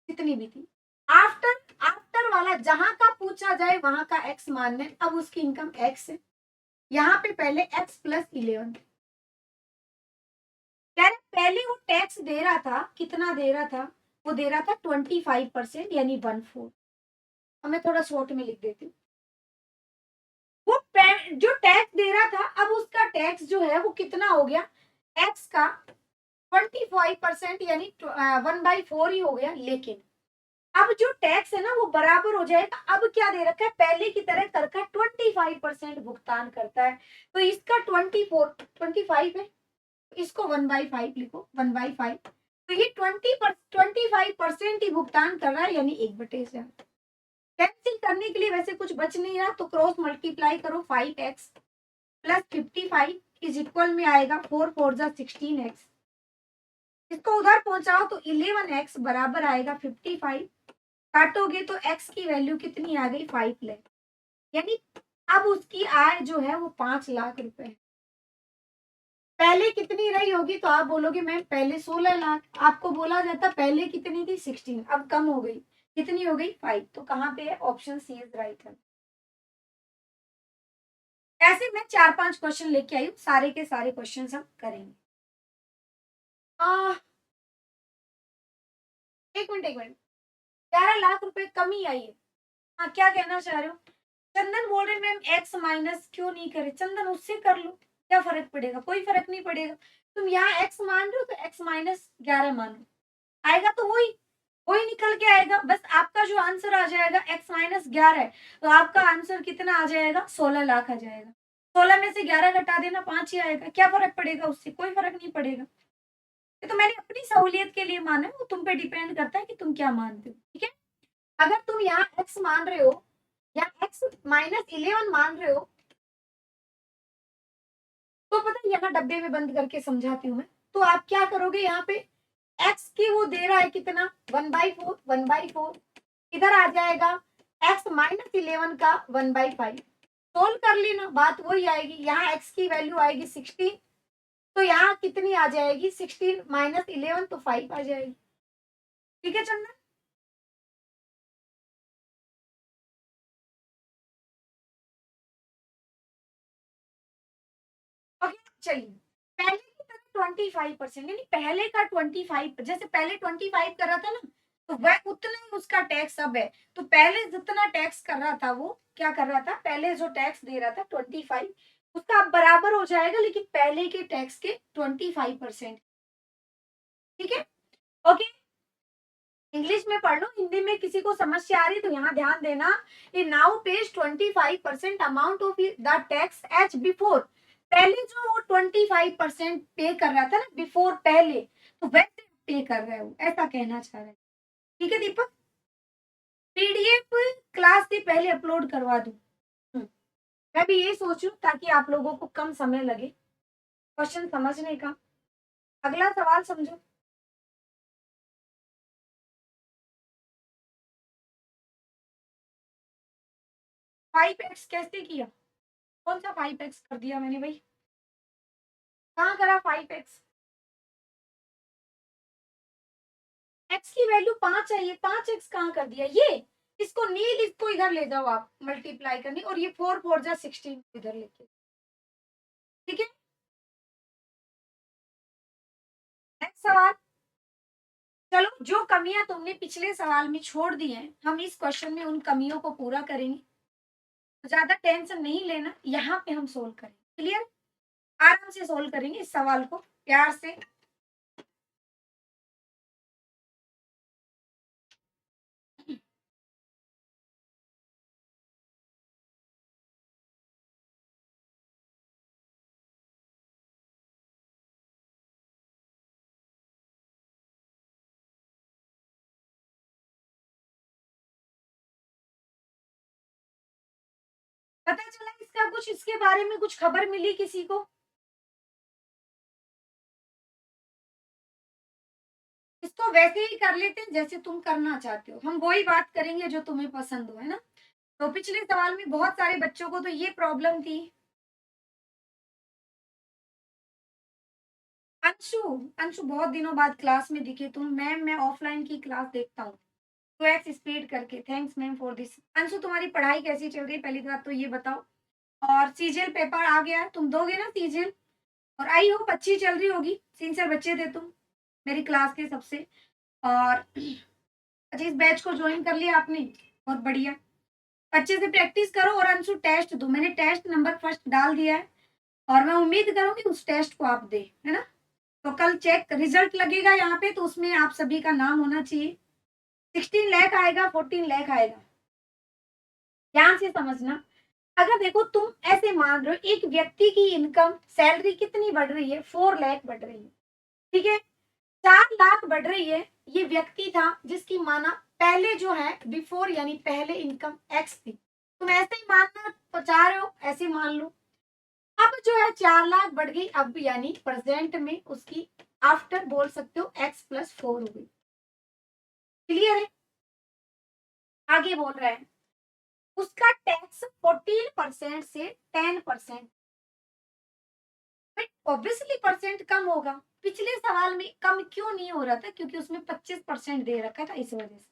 जितनी भी थी। आफ्टर, आफ्टर वाला जहां का पूछा जाए वहां का एक्स मानना है। अब उसकी इनकम एक्स है, यहाँ पे पहले एक्स प्लस 11। कह रहे पहले वो टैक्स दे रहा था, कितना दे रहा था, वो दे रहा था 25% यानी 1/4। अब मैं थोड़ा शॉर्ट में लिख देती हूँ। वो जो टैक्स दे रहा था, अब उसका टैक्स जो है वो कितना हो गया, एक्स का 25% यानी 1/4 ही हो गया। लेकिन अब जो टैक्स है ना वो बराबर हो जाएगा। अब क्या दे रखा है, पहले की तरह कर 25% भुगतान करता है। तो इसका 25 है, इसको 1/5 लिखो, 1/5। तो ये 25% ही भुगतान कर रहा है, यानी 1/4। कैंसिल करने के लिए वैसे कुछ बच नहीं रहा, तो क्रॉस मल्टीप्लाई करो, 5x प्लस 55 इज इक्वल में आएगा 4 4 जा 16x। इसको उधर पहुंचाओ तो 11x बराबर आएगा 55। काटोगे तो x की वैल्यू कितनी आ गई, 5 लाख। यानी अब उसकी आय जो है वो 5 लाख रुपए है। पहले कितनी रही होगी, तो आप बोलोगे मैम पहले 16 लाख, आपको बोला जाता पहले कितनी थी 16, अब कम हो गई, कितनी हो गई 5। तो कहाँ पे है, ऑप्शन सी इज राइट है। ऐसे मैं 4-5 क्वेश्चन लेके आई हूँ, सारे के सारे क्वेश्चन हम करेंगे। आ, एक मिनट एक मिनट, 11 लाख रुपए कमी आई है। हाँ, क्या कहना चाह रहे हो? चंदन बोल रहे मैम एक्स माइनस क्यों नहीं करे, चंदन उससे कर लो, क्या फर्क पड़ेगा, कोई फर्क नहीं पड़ेगा। तुम यहाँ एक्स मान रहे हो तो एक्स माइनस 11 मानो, आएगा तो वही, वही निकल के आएगा। बस आपका जो आंसर आ जाएगा एक्स माइनस 11 है, तो आपका आंसर कितना आ जाएगा, 16 लाख आ जाएगा। 16 में से 11 घटा देना, 5 ही आएगा। क्या फर्क पड़ेगा, उससे कोई फर्क नहीं पड़ेगा। ये तो मैंने अपनी सहूलियत के लिए माना है, वो तुम पे डिपेंड करता है कि तुम क्या मानते हो। ठीक है, अगर तुम यहाँ एक्स मान रहे हो या एक्स माइनस 11 मान रहे हो, तो पता है यहाँ डब्बे में बंद करके समझाती हूँ मैं। तो आप क्या करोगे, यहाँ पे एक्स की वो दे रहा है कितना, 1/4, 1/4 इधर आ जाएगा, एक्स माइनस 11 का 1/5 सोल्व कर लेना, बात वही आएगी। यहाँ एक्स की वैल्यू आएगी 16, तो यहाँ कितनी आ जाएगी, 16 माइनस 11 तो 5 आ जाएगी। ठीक है चंदन, ओके चलिए। पहले की तरह 25%, यानी पहले का 25, जैसे पहले 25 कर रहा था ना, तो वह उतना ही उसका टैक्स अब है। तो पहले जितना टैक्स कर रहा था, वो क्या कर रहा था, पहले जो टैक्स दे रहा था 25, उसका अब बराबर हो जाएगा, लेकिन पहले के टैक्स के 25%। ठीक है, ओके। इंग्लिश में पढ़ लो, हिंदी में किसी को समस्या आ रही तो यहाँ ध्यान देना। ये now pays 25% amount of the tax as before. पहले जो वो 25% पे कर रहा था ना, बिफोर पहले, तो वैसे पे कर रहा है वो, ऐसा कहना चाह रहा है। ठीक है दीपक, पीडीएफ क्लास के पहले अपलोड करवा दूं। मैं भी ये सोचूं ताकि आप लोगों को कम समय लगे क्वेश्चन समझने का। अगला सवाल समझो। 5x कैसे किया, कौन सा 5x कर दिया मैंने भाई, कहाँ करा 5x? एक्स की वैल्यू 5 चाहिए, 5x कहाँ कर दिया ये, इसको नील, इसको इधर ले जाओ आप मल्टीप्लाई करने, और ये 4 4 जा 16 इधर लेके। ठीक है, नेक्स्ट सवाल। चलो, जो कमियां तुमने पिछले सवाल में छोड़ दी हैं, हम इस क्वेश्चन में उन कमियों को पूरा करेंगे। ज्यादा टेंशन नहीं लेना, यहाँ पे हम सोल्व करेंगे। क्लियर, आराम से सोल्व करेंगे इस सवाल को, प्यार से। पता चला इसका कुछ, इसके बारे में कुछ खबर मिली किसी को? इसको वैसे ही कर लेते हैं जैसे तुम करना चाहते हो, हम वही बात करेंगे जो तुम्हें पसंद हो, है ना। तो पिछले सवाल में बहुत सारे बच्चों को तो ये प्रॉब्लम थी। अंशु, अंशु बहुत दिनों बाद क्लास में दिखे तुम। मैम मैं ऑफलाइन की क्लास देखता हूँ 2x स्पीड करके। Thanks ma'am for this. Anshu तुम्हारी पढ़ाई कैसी चल रही है पहली बात तो ये बताओ। और सीजीएल पेपर आ गया है, तुम दोगे ना सीजीएल? और आई होप अच्छी चल रही होगी, सिंसियर बच्चे थे तुम मेरी क्लास के सबसे। और अच्छा इस बैच को ज्वाइन कर लिया आपने, बहुत बढ़िया। अच्छे से प्रैक्टिस करो और अंशु टेस्ट दो। मैंने टेस्ट नंबर फर्स्ट डाल दिया है और मैं उम्मीद करूंगी उस टेस्ट को आप दे, है ना? तो कल चेक रिजल्ट लगेगा यहाँ पे, तो उसमें आप सभी का नाम होना चाहिए। 16 लाख आएगा, 14 लाख आएगा। ध्यान से समझना। अगर देखो तुम ऐसे मान रहे हो एक व्यक्ति की इनकम सैलरी कितनी बढ़ रही है, 4 लाख बढ़ रही है, ठीक है? 4 लाख बढ़ रही है। ये व्यक्ति था जिसकी माना पहले जो है बिफोर यानी पहले इनकम एक्स थी। तुम ऐसे ही मानना चाह रहे हो, ऐसे मान लो। अब जो है 4 लाख बढ़ गई, अब यानी प्रेजेंट में उसकी आफ्टर बोल सकते हो x+4 हो गई। क्लियर है? आगे बोल रहा है उसका टैक्स 14% से 10%। ऑब्वियसली परसेंट कम होगा। पिछले सवाल में कम क्यों नहीं हो रहा था? क्योंकि उसमें 25% दे रखा था, इस वजह से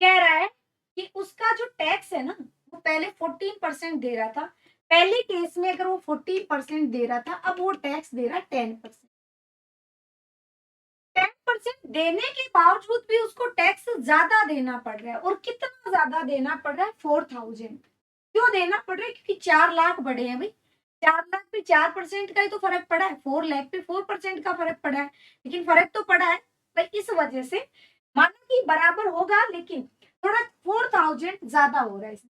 कह रहा है कि उसका जो टैक्स है ना वो पहले 14% दे रहा था। पहले केस में अगर वो 14% दे रहा था, अब वो टैक्स दे रहा है 10%। 10% देने के बावजूद भी उसको टैक्स ज्यादा देना पड़ रहा है। और कितना ज्यादा देना पड़ रहा है? 4000। क्यों देना पड़ रहा है? क्योंकि 4 लाख बढ़े हैं भाई। 4 लाख पे 4% का ही तो फर्क पड़ा है, 4 लाख पे 4% का फर्क पड़ा है, लेकिन फर्क तो पड़ा है भाई। इस वजह से माना कि बराबर होगा, लेकिन थोड़ा 4000 ज्यादा हो रहा है इसमें।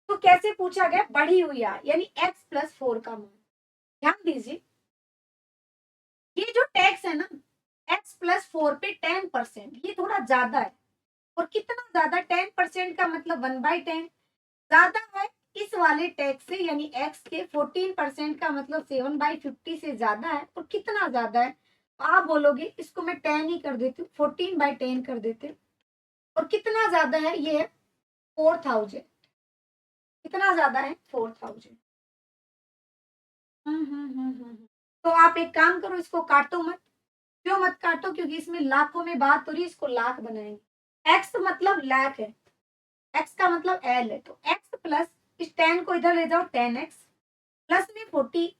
तो कैसे पूछा गया? बढ़ी हुई आय यानी x+4 का मान। ध्यान दीजिए, ये जो टैक्स है ना x+4 पे 10%, ये थोड़ा ज्यादा है। और कितना ज्यादा? 10% का मतलब 1/10 ज्यादा है इस वाले टैक्स से, यानी x के 14% का मतलब 7/50 से ज्यादा है। और कितना ज्यादा है? आप बोलोगे इसको मैं 10 ही कर देती हूँ, 14/10 कर देते हैं। और कितना ज्यादा है? ये है 4000। कितना ज्यादा है? 4000। तो आप एक काम करो, इसको काटो मत। क्यों मत काटो? क्योंकि इसमें लाखों में बात हो रही है, इसको लाख बनाएंगे। एक्स मतलब लाख है, एक्स का मतलब एल है, तो एक्स प्लस इस 10 को इधर ले जाओ, 10x प्लस में 40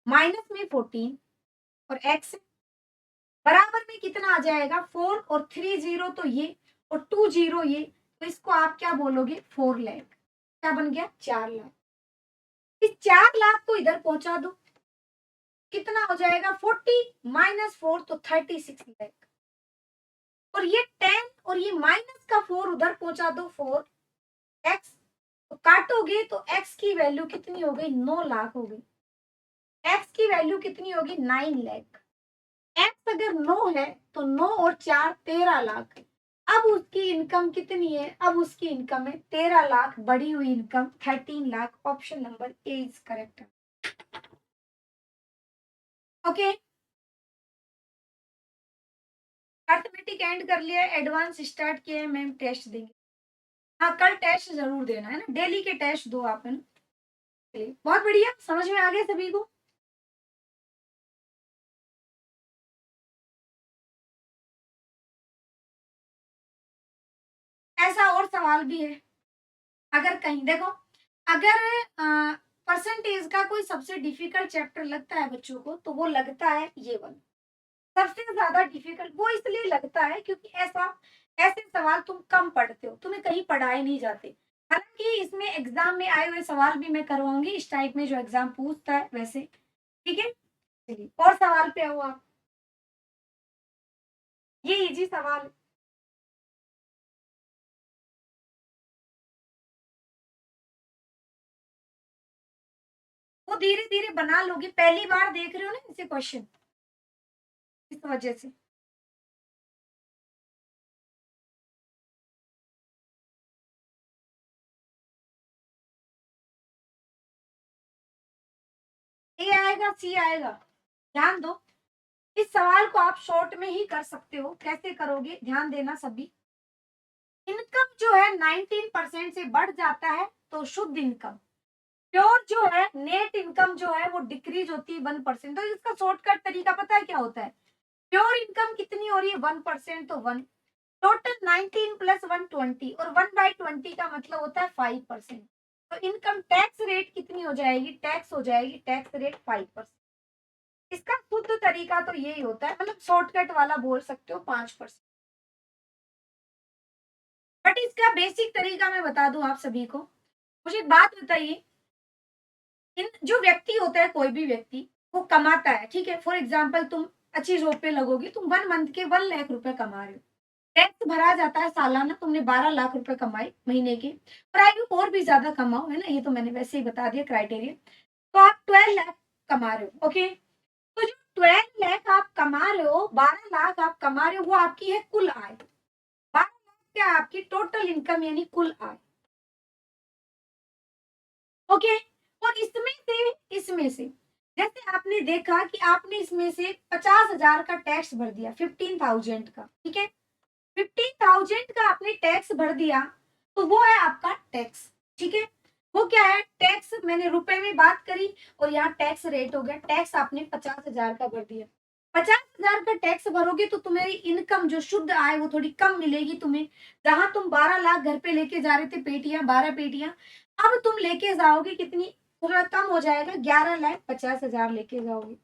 माइनस में 14 और x बराबर में कितना आ जाएगा? 4 और 3 जीरो तो ये और 2 जीरो ये, तो इसको आप क्या बोलोगे? 4 लाख। क्या बन गया? 4 लाख। इस 4 लाख को इधर पहुंचा दो, कितना हो जाएगा? 40 - 4 तो 36 लाख। और ये 10 और ये माइनस का 4 उधर पहुंचा दो, 4x। तो काटोगे तो x की वैल्यू कितनी हो गई? 9 लाख हो गई। x की वैल्यू कितनी होगी? 9 लाख। x अगर 9 है तो 9 और 4 13 लाख। अब उसकी इनकम कितनी है? अब उसकी इनकम है 13 लाख, बढ़ी हुई income 13 lakh. Option number A is correct. Okay, arithmetic and कर लिया है, एडवांस स्टार्ट किया है, मैम टेस्ट देंगे। हाँ कल टेस्ट जरूर देना है ना, डेली के टेस्ट दो आप, है ना? चलिए बहुत बढ़िया, समझ में आ गया सभी को। ऐसा और सवाल भी है, अगर कहीं देखो, अगर परसेंटेज का कोई सबसे डिफिकल्ट चैप्टर लगता है बच्चों को, तो वो लगता है ये वाला। सबसे ज्यादा डिफिकल्ट वो इसलिए लगता है क्योंकि ऐसा ऐसे सवाल तुम कम पढ़ते हो, तुम्हें कहीं पढ़ाए नहीं जाते। हालांकि इसमें एग्जाम में आए हुए सवाल भी मैं करवाऊंगी इस टाइप में, जो एग्जाम पूछता है वैसे। ठीक है, चलिए और सवाल पे आओ आप। ये इजी सवाल है। वो धीरे धीरे बना लोगे, पहली बार देख रहे हो ना ऐसे क्वेश्चन, इस वजह से। ए आएगा, सी आएगा। ध्यान दो, इस सवाल को आप शॉर्ट में ही कर सकते हो। कैसे करोगे? ध्यान देना सभी। इनकम जो है 19% से बढ़ जाता है तो शुद्ध इनकम। प्योर जो है नेट इनकम जो है वो डिक्रीज होती है 1%। तो इसका शॉर्टकट तरीका पता है क्या होता है? प्योर इनकम कितनी हो रही है? 1%, तो 1 टोटल 19 प्लस 120, और 1/20 का मतलब होता है 5%। तो इनकम टैक्स रेट कितनी हो जाएगी? टैक्स हो जाएगी टैक्स रेट 5%। इसका शुद्ध तरीका तो यही होता है, मतलब शॉर्टकट वाला बोल सकते हो 5%। बट इसका बेसिक तरीका मैं बता दूं आप सभी को। मुझे एक बात बताइए, इन जो व्यक्ति होता है, कोई भी व्यक्ति वो कमाता है, ठीक है, फॉर एग्जाम्पल तुम अच्छी जॉब पे लगोगी, तुम 1 मंथ के 1 लाख रुपए कमा रहे हो, टैक्स भरा जाता है सालाना, तुमने 12 लाख रुपए कमाए महीने के, और आई और भी ज्यादा कमाओ, है ना, ये तो मैंने वैसे ही बता दिया क्राइटेरिया। तो आप 12 लाख कमा रहे हो, ओके। तो जो 12 लाख आप कमा रहे हो, 12 लाख आप कमा रहे हो, वो आपकी है कुल आय। 12 लाख क्या आपकी टोटल इनकम यानी कुल आय, ओके। और इसमें से जैसे आपने देखा कि आपने इसमें से 50,000 का टैक्स भर दिया, 15,000 का, ठीक है, 15,000 का आपने टैक्स भर दिया, तो वो है आपका टैक्स, ठीक है। वो क्या है? टैक्स मैंने रुपए में बात करी, और यहाँ टैक्स रेट हो गया, टैक्स आपने 50,000 का भर दिया। 50,000 का टैक्स भरोगे तो तुम्हारी इनकम जो शुद्ध आय वो थोड़ी कम मिलेगी तुम्हें। जहां तुम 12 लाख घर पे लेके जा रहे थे पेटियां, 12 पेटियां, अब तुम लेके जाओगे कितनी? थोड़ा कम हो जाएगा, 11,50,000 लेके जाओगे।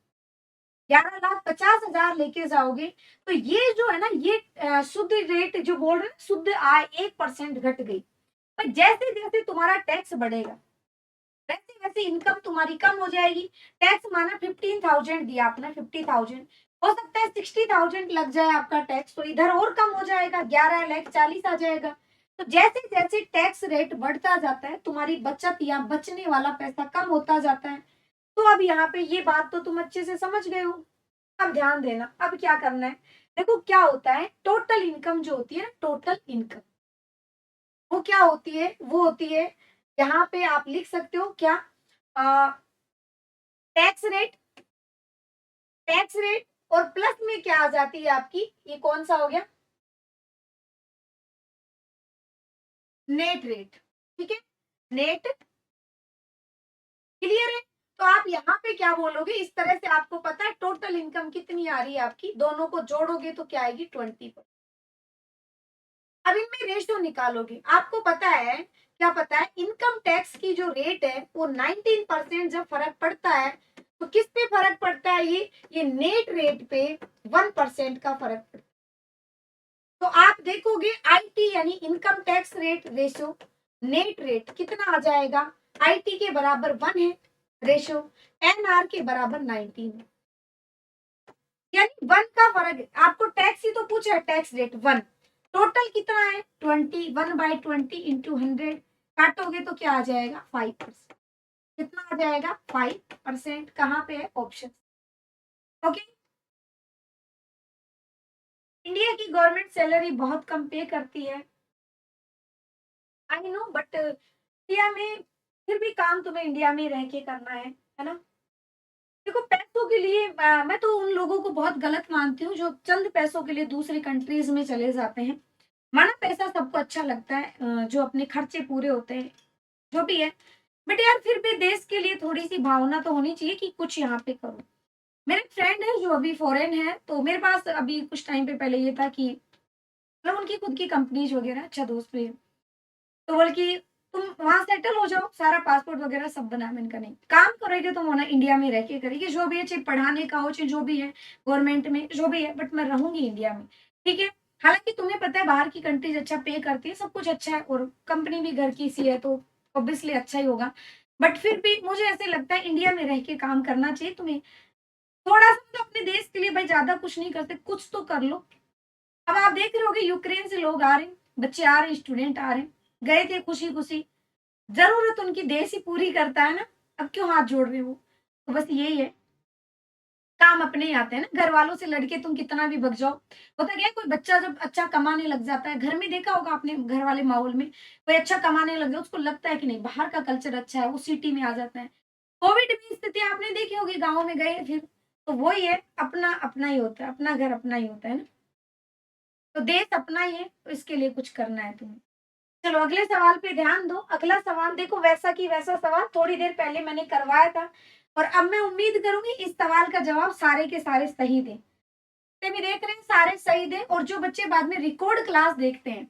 11,50,000 लेके जाओगे, तो ये जो है ना, ये शुद्ध रेट जो बोल रहे हैं, शुद्ध आय 1% घट गई। पर जैसे जैसे तुम्हारा टैक्स बढ़ेगा, वैसे वैसे इनकम तुम्हारी कम हो जाएगी। टैक्स माना 15,000 दिया आपने, 50,000, हो सकता है 60,000 लग जाए आपका टैक्स, तो इधर और कम हो जाएगा, 11,40,000 आ जाएगा। तो जैसे जैसे टैक्स रेट बढ़ता जाता है, तुम्हारी बचत या बचने वाला पैसा कम होता जाता है। तो अब यहाँ पे ये बात तो तुम अच्छे से समझ गए हो। अब ध्यान देना, अब क्या करना है। देखो क्या होता है, टोटल इनकम जो होती है ना, टोटल इनकम वो क्या होती है? वो होती है, यहाँ पे आप लिख सकते हो क्या, टैक्स रेट, टैक्स रेट, और प्लस में क्या आ जाती है आपकी, ये कौन सा हो गया? नेट रेट, ठीक है, नेट। क्लियर है? तो आप यहाँ पे क्या बोलोगे, इस तरह से आपको पता है टोटल इनकम कितनी आ रही है आपकी, दोनों को जोड़ोगे तो क्या आएगी? 20। अब इनमें रेशियो निकालोगे, आपको पता है, क्या पता है, इनकम टैक्स की जो रेट है वो 19% जब फर्क पड़ता है, तो किस पे फर्क पड़ता है? ये नेट रेट पे 1% का फर्क पड़ता है। तो आप देखोगे आईटी यानी income tax rate ratio, net rate कितना आ जाएगा? आईटी के बराबर 1 है रेशियो, एनआर के बराबर 19 है, यानी 1 का फर्क है। आपको टैक्स ही तो पूछा है, टैक्स रेट 1, टोटल कितना है? 20, 1/20 इंटू 100, काटोगे तो क्या आ जाएगा? 5%। कितना आ जाएगा? 5%। कहाँ पे है? Option, okay. इंडिया की गवर्नमेंट सैलरी बहुत कम पे करती है, आई नो, बट इंडिया में फिर भी काम तुम्हें इंडिया में रह के करना है ना। देखो पैसों के लिए मैं तो उन लोगों को बहुत गलत मानती हूँ जो चंद पैसों के लिए दूसरी कंट्रीज में चले जाते हैं। माना पैसा सबको अच्छा लगता है, जो अपने खर्चे पूरे होते हैं, जो भी है, बट यार फिर भी देश के लिए थोड़ी सी भावना तो होनी चाहिए कि कुछ यहाँ पे करो। मेरे फ्रेंड है जो अभी फॉरेन है, तो मेरे पास अभी कुछ टाइम पे पहले ये था कि मतलब उनकी खुद की कंपनीज वगैरह, अच्छा दोस्त भी है, तो बोले कि तुम वहां सेटल हो जाओ, सारा पासपोर्ट वगैरह सब बना। मैंने कहा नहीं, काम करोगे तो होना इंडिया में रह के करेगी, जो भी है, चाहे पढ़ाने का हो चाहे जो भी है, गवर्नमेंट में जो भी है, बट मैं रहूंगी इंडिया में, ठीक है। हालांकि तुम्हें पता है बाहर की कंट्रीज अच्छा पे करती है, सब कुछ अच्छा है, और कंपनी भी घर की सी है, तो ऑब्वियसली अच्छा ही होगा। बट फिर भी मुझे ऐसे लगता है इंडिया में रह के काम करना चाहिए तुम्हें। थोड़ा सा तो अपने देश के लिए भाई, ज्यादा कुछ नहीं करते, कुछ तो कर लो। अब आप देख रहे होगे यूक्रेन से लोग आ रहे हैं, बच्चे आ रहे हैं, स्टूडेंट आ रहे हैं, गए थे खुशी खुशी, जरूरत उनकी देश ही पूरी करता है ना, अब क्यों हाथ जोड़ रहे हो? तो बस यही है, काम अपने ही आते हैं ना, घर वालों से लड़के तुम कितना भी भग जाओ। होता क्या है, कोई बच्चा जब अच्छा कमाने लग जाता है, घर में देखा होगा आपने, घर वाले माहौल में कोई अच्छा कमाने लग गया, उसको लगता है कि नहीं बाहर का कल्चर अच्छा है, वो सिटी में आ जाता है। कोविड में स्थिति आपने देखी होगी, गाँव में गए फिर, तो वही है, अपना अपना ही होता है, अपना घर अपना ही होता है ना। तो देश अपना ही है, तो इसके लिए कुछ करना है तुम्हें। चलो अगले सवाल पे ध्यान दो। अगला सवाल देखो, वैसा की वैसा सवाल थोड़ी देर पहले मैंने करवाया था, और अब मैं उम्मीद करूंगी इस सवाल का जवाब सारे के सारे सही दें। तो भी देख रहे हैं सारे सही दें, और जो बच्चे बाद में रिकॉर्ड क्लास देखते हैं,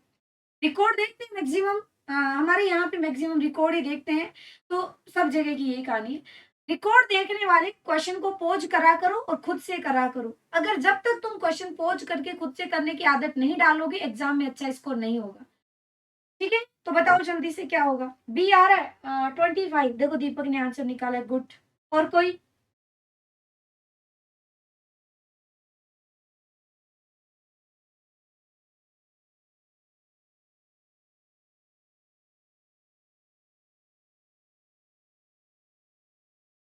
रिकॉर्ड देखते हैं मैक्सिमम, हमारे यहाँ पे मैक्सिमम रिकॉर्ड ही देखते हैं, तो सब जगह की यही कहानी है। रिकॉर्ड देखने वाले क्वेश्चन को पोज करा करो और खुद से करा करो। अगर जब तक तुम क्वेश्चन पोज करके खुद से करने की आदत नहीं डालोगे, एग्जाम में अच्छा स्कोर नहीं होगा। ठीक है, तो बताओ जल्दी से क्या होगा। बी आ रहा है 25। देखो दीपक ने आंसर निकाला, गुड। और कोई?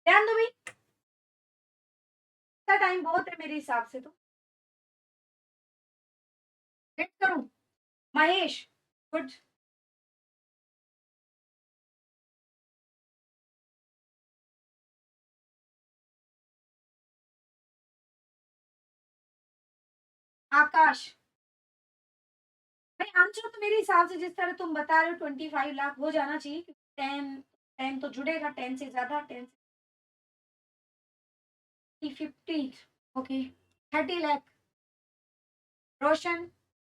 ध्यान दो भाई, टाइम बहुत है मेरे हिसाब से, तो वेट करूं। महेश, गुड। आकाश, भाई आंसर तो मेरे हिसाब से जिस तरह तुम बता रहे हो 25 लाख हो जाना चाहिए, क्योंकि 10 10 तो जुड़ेगा, 10 से ज्यादा, 10 से 50। ओके, 30 लाख। रोशन,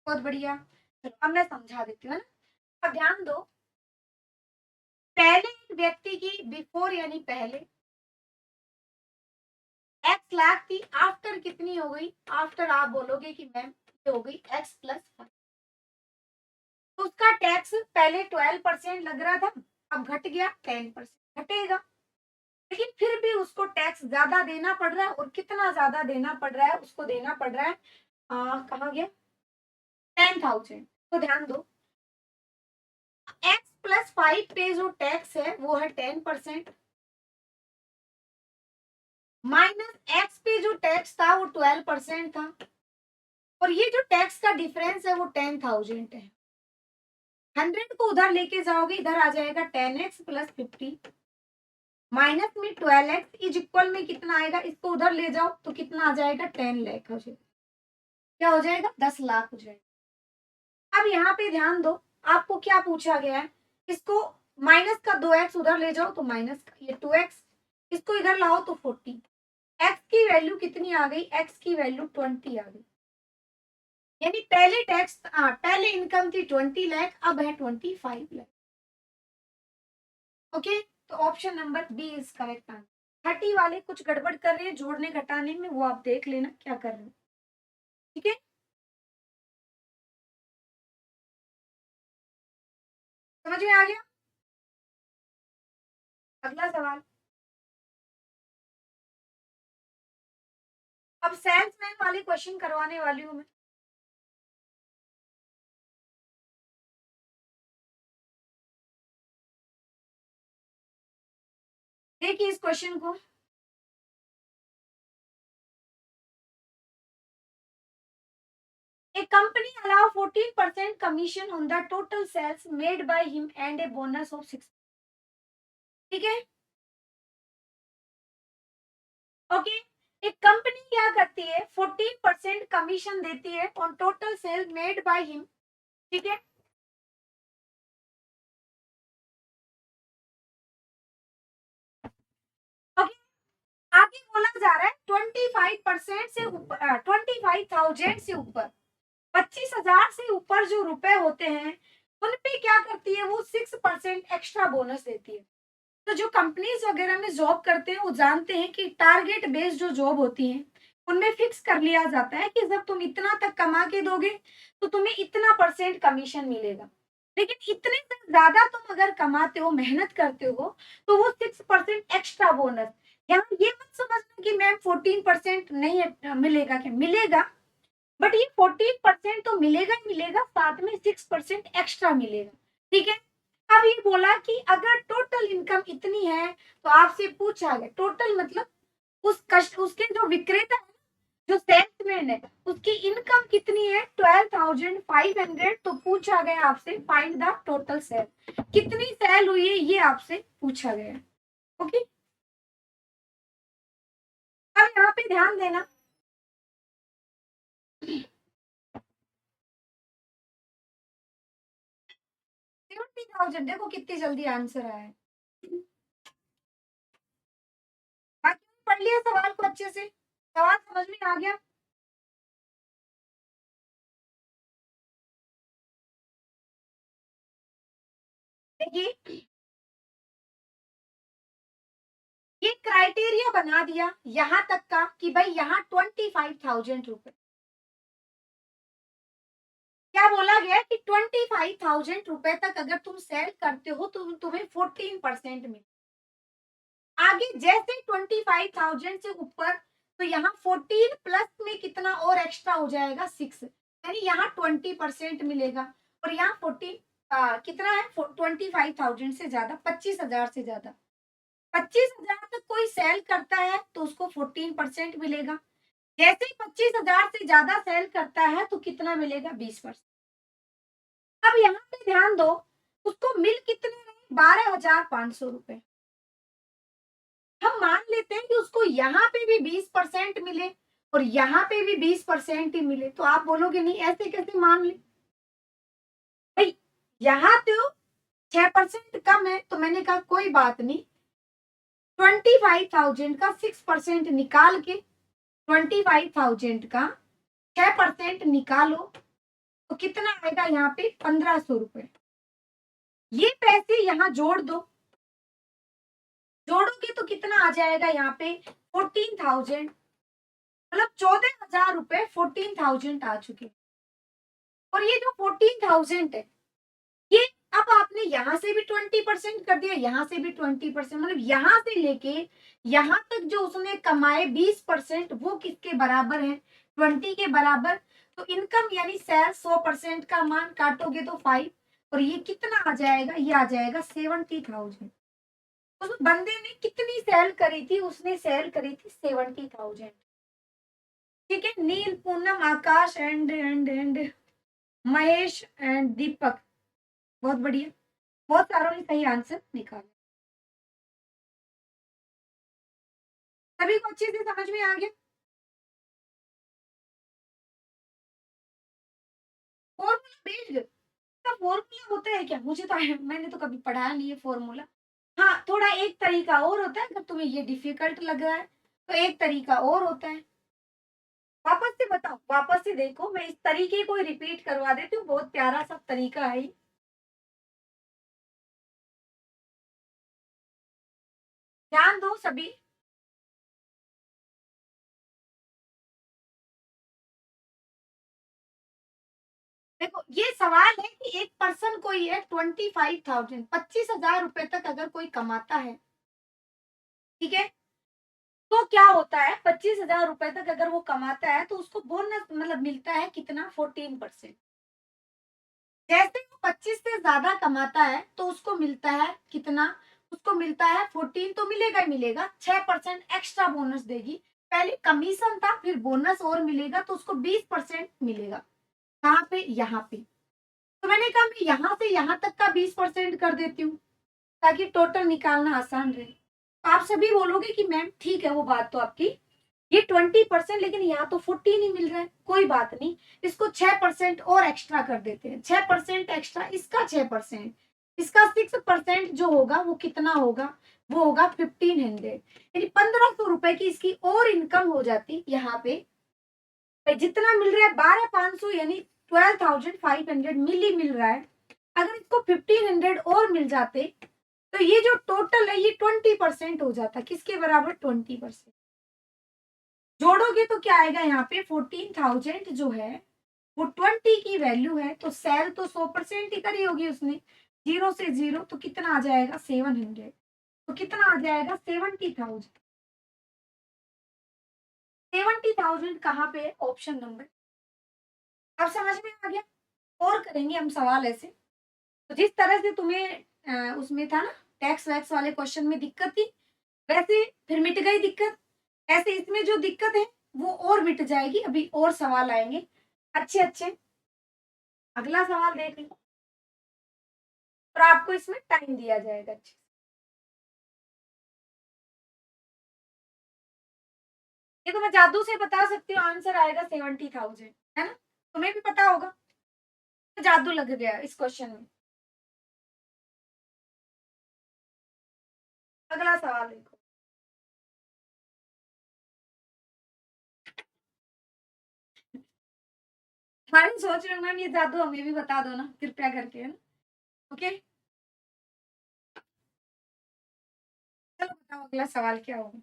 बहुत बढ़िया। चलो अब मैं समझा देती हूँ, है ना। अब ध्यान दो, पहले एक व्यक्ति की बिफोर यानी पहले एक्स लाख थी, आफ्टर कितनी हो गई? आफ्टर आप बोलोगे कि मैम ये हो गई x+5। तो उसका टैक्स पहले 12% लग रहा था, अब घट गया 10% घटेगा, लेकिन फिर भी उसको टैक्स ज्यादा देना पड़ रहा है। और कितना ज्यादा देना पड़ रहा है? उसको देना पड़ रहा है, कहाँ गया, 10,000। तो ध्यान दो, x+5 पे जो टैक्स है वो है 10%, माइनस एक्स पे जो टैक्स था वो 12% था, और ये जो टैक्स का डिफरेंस है वो 10,000 है। 100 को उधर लेके जाओगे, इधर आ जाएगा 10x+50, माइनस में 12x इज इक्वल में कितना आएगा? इसको उधर ले जाओ तो कितना आ जाएगा? 10 लाख हो जाएगा। क्या हो जाएगा? 10 लाख हो जाएगा। अब यहाँ पे ध्यान दो, आपको क्या पूछा गया है? इसको माइनस का 2x उधर ले जाओ तो माइनस का ये 2x, इसको इधर लाओ तो 40। x की वैल्यू कितनी आ गई? x की वैल्यू 20 आ गई। यानी पहले टैक्स, पहले इनकम थी 20 लाख, अब है 25 लाख। ओके, तो option number B is correct answer. 30 वाले कुछ गड़बड़ कर रहे हैं जोड़ने घटाने में, वो आप देख लेना क्या कर रहे हैं। ठीक है, समझ में आ गया? अगला सवाल। अब सेल्समैन वाले क्वेश्चन करवाने वाली हूँ मैं। देखिए इस क्वेश्चन को, a company allow 14% commission on the total sales made by him and a bonus of 6। ठीक है, ओके। एक कंपनी क्या करती है? 14% कमीशन देती है on total sale made by him. ठीक है, ओके। आगे बोला जा रहा है 25% से ऊपर, 25,000 से ऊपर, 25,000 से ऊपर जो रुपए होते हैं उन पे क्या करती है? वो 6% एक्स्ट्रा बोनस देती है। तो जो कंपनीज वगैरह में जॉब करते हैं वो जानते हैं कि टारगेट बेस्ड जो जॉब होती है उनमें फिक्स कर लिया जाता है कि जब तुम इतना तक कमा के दोगे तो तुम्हें इतना परसेंट कमीशन मिलेगा। लेकिन इतने से ज्यादा तुम अगर कमाते हो, मेहनत करते हो, तो वो 6% एक्स्ट्रा बोनस। यहाँ ये मत समझना कि मैम 14% नहीं मिलेगा, क्या मिलेगा, बट ये 14% तो मिलेगा ही मिलेगा, साथ में 6% एक्स्ट्रा मिलेगा। ठीक है, अब ये बोला कि अगर टोटल इनकम इतनी है, तो आपसे पूछा गया टोटल मतलब उस कस्ट उसके जो विक्रेता है, जो सेल्समैन है, उसकी इनकम कितनी है? 12,500। तो पूछा गया आपसे फाइंड द टोटल सेल, कितनी सेल हुई है ये आपसे पूछा गया। ओके, अब यहाँ पे ध्यान देना, 70,000। देखो कितनी जल्दी आंसर आया है। बाकी पढ़ लिया सवाल को अच्छे से, सवाल समझ में आ गया। देखिए ये क्राइटेरिया बना दिया यहाँ तक का कि भाई यहाँ 25,000 रुपए, क्या बोला गया कि 25,000 रुपए तक अगर तुम सेल करते हो तो तुम्हें 14% मिले। आगे जैसे 25,000 से ऊपर तो यहाँ 14 प्लस में कितना और एक्स्ट्रा हो जाएगा 6, यानी यहाँ 20% मिलेगा। और यहाँ 14 कितना है 25,000 से ज्यादा, 25,000 से ज्यादा, 25,000 तक कोई सेल करता है तो उसको 14% मिलेगा। जैसे ही 25,000 से ज्यादा सेल करता है तो कितना मिलेगा 20%। अब यहाँ पे ध्यान दो, उसको मिल कितने रहे 12,500 रुपए। हम मान लेते हैं कि उसको यहाँ पे भी 20% मिले और यहाँ पे भी 20% ही मिले, तो आप बोलोगे नहीं ऐसे कैसे मान ले भाई, यहाँ तो 6% कम है। तो मैंने कहा कोई बात नहीं, 25,000 का 6% निकाल के 25,000 का 6% निकालो तो कितना आएगा यहाँ पे 1,500 रुपए। ये पैसे यहाँ जोड़ दो, जोड़ोगे तो कितना आ जाएगा यहाँ पे 14,000, मतलब 14,000 रुपए 14,000 आ चुके। और ये जो 14,000 है ये अब आपने यहाँ से भी 20% कर दिया, यहाँ से भी 20%, मतलब यहाँ से लेके यहाँ तक जो उसने कमाए 20% वो किसके बराबर है 20 के बराबर। तो इनकम यानी सेल 100% का मान काटोगे तो 5, और ये कितना आ जाएगा, ये आ जाएगा 70,000। उस बंदे ने कितनी सेल करी थी, उसने सेल करी थी 70,000। ठीक है, नील, पूनम, आकाश एंड महेश एंड दीपक, बहुत बढ़िया, बहुत सारों ने सही आंसर निकाला। सभी को अच्छे से समझ में आ गया। फॉर्मूला बेस्ड का फॉर्मूला होता है क्या, मुझे तो मैंने तो कभी पढ़ा नहीं है फॉर्मूला। हाँ, थोड़ा एक तरीका और होता है, अगर तुम्हें ये डिफिकल्ट लग रहा है तो एक तरीका और होता है। वापस से बताओ, वापस से देखो, मैं इस तरीके को रिपीट करवा देती हूँ, बहुत प्यारा सा तरीका है। ध्यान दो सभी। देखो ये सवाल है कि एक पर्सन कोई है 25,000, 25,000 रुपए तक अगर कोई कमाता है, ठीक है, तो क्या होता है 25,000 रुपए तक अगर वो कमाता है तो उसको बोनस मतलब मिलता है कितना 14%। जैसे वो 25 से ज्यादा कमाता है तो उसको मिलता है कितना, उसको मिलता है 14, तो मिलेगा ही मिलेगा, 6% एक्स्ट्रा बोनस देगी। पहले कमीशन था फिर बोनस और मिलेगा तो उसको 20% मिलेगा। कहाँ पे, यहाँ पे। तो मैंने कहा मैं यहाँ से यहाँ तक का 20% कर देती हूँ ताकि टोटल निकालना आसान रहे। आप सभी बोलोगे कि मैम ठीक है वो बात तो आपकी, ये 20%, लेकिन यहाँ तो 14 ही मिल रहा है, कोई बात नहीं, इसको 6% और एक्स्ट्रा कर देते हैं, 6% एक्स्ट्रा, इसका 6%, इसका 6% जो होगा वो कितना होगा, वो होगा 1,500, यानी 1,500 रुपए की इसकी और इनकम हो जाती यहाँ पे। जितना मिल रहा है 12,500 यानी 12,500 मिल ही मिल रहा है। अगर इसको 1,500 और मिल जाते तो ये जो टोटल है ये 20% हो जाता, किसके बराबर 20%। जोड़ोगे तो क्या आएगा यहाँ पे 14,000 जो है वो 20 की वैल्यू है, तो सेल तो 100% ही करी होगी उसने, जीरो से जीरो तो कितना आ जाएगा 700, तो कितना आ जाएगा 70,000। 70,000 कहाँ पे, ऑप्शन नंबर। अब समझ में आ गया। और करेंगे हम सवाल ऐसे, तो जिस तरह से तुम्हें उसमें था ना टैक्स वैक्स वाले क्वेश्चन में दिक्कत थी, वैसे फिर मिट गई दिक्कत, ऐसे इसमें जो दिक्कत है वो और मिट जाएगी। अभी और सवाल आएंगे अच्छे अच्छे। अगला सवाल देख लो और आपको इसमें टाइम दिया जाएगा अच्छे से। ये तो मैं जादू से बता सकती हूँ, आंसर आएगा 70,000, है ना, तुम्हें भी पता होगा, तो जादू लग गया इस क्वेश्चन में। अगला सवाल देखो। हाँ, सोच रहे हो मैम ये जादू हमें भी बता दो ना कृपया करके, है ना? ओके, चलो बताओ अगला सवाल क्या होगा?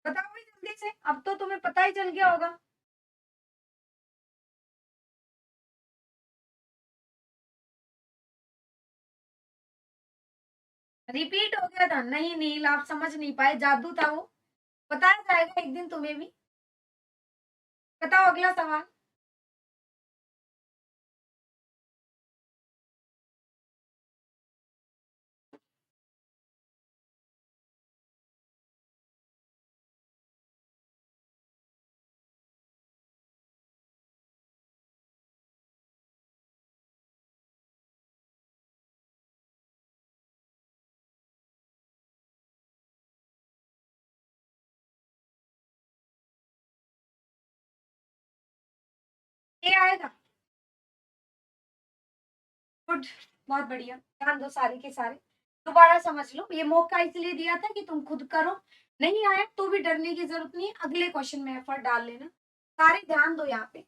बताओ भाई जल्दी से, अब तो तुम्हें पता ही चल गया होगा। रिपीट हो गया था? नहीं नील, आप समझ नहीं पाए, जादू था वो। बताया जाएगा एक दिन तुम्हें भी। बताओ अगला सवाल। ये आएगा। गुड, बहुत बढ़िया, ध्यान दो सारे के सारे। दोबारा समझ लो, ये मौका इसलिए दिया था कि तुम खुद करो। नहीं आया तो भी डरने की जरूरत नहीं है, अगले क्वेश्चन में एफर्ट डाल लेना। सारे ध्यान दो यहाँ पे।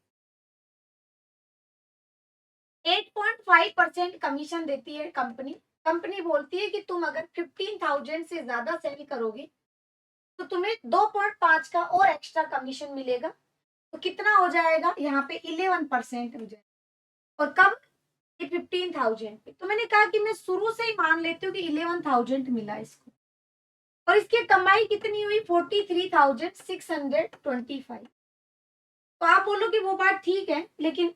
8.5% कमीशन देती है कंपनी। कंपनी बोलती है कि तुम अगर 15,000 से ज्यादा सेल करोगे तो तुम्हें 2.5 का और एक्स्ट्रा कमीशन मिलेगा। तो कितना हो जाएगा यहाँ पे? 11% हो जाएगा। और कब? ये 15,000 पे। तो मैंने कहा कि मैं शुरू से ही मान लेती हूँ कि 11,000 मिला इसको। और इसकी कमाई कितनी हुई? 43,625। तो आप बोलो कि वो बात ठीक है, लेकिन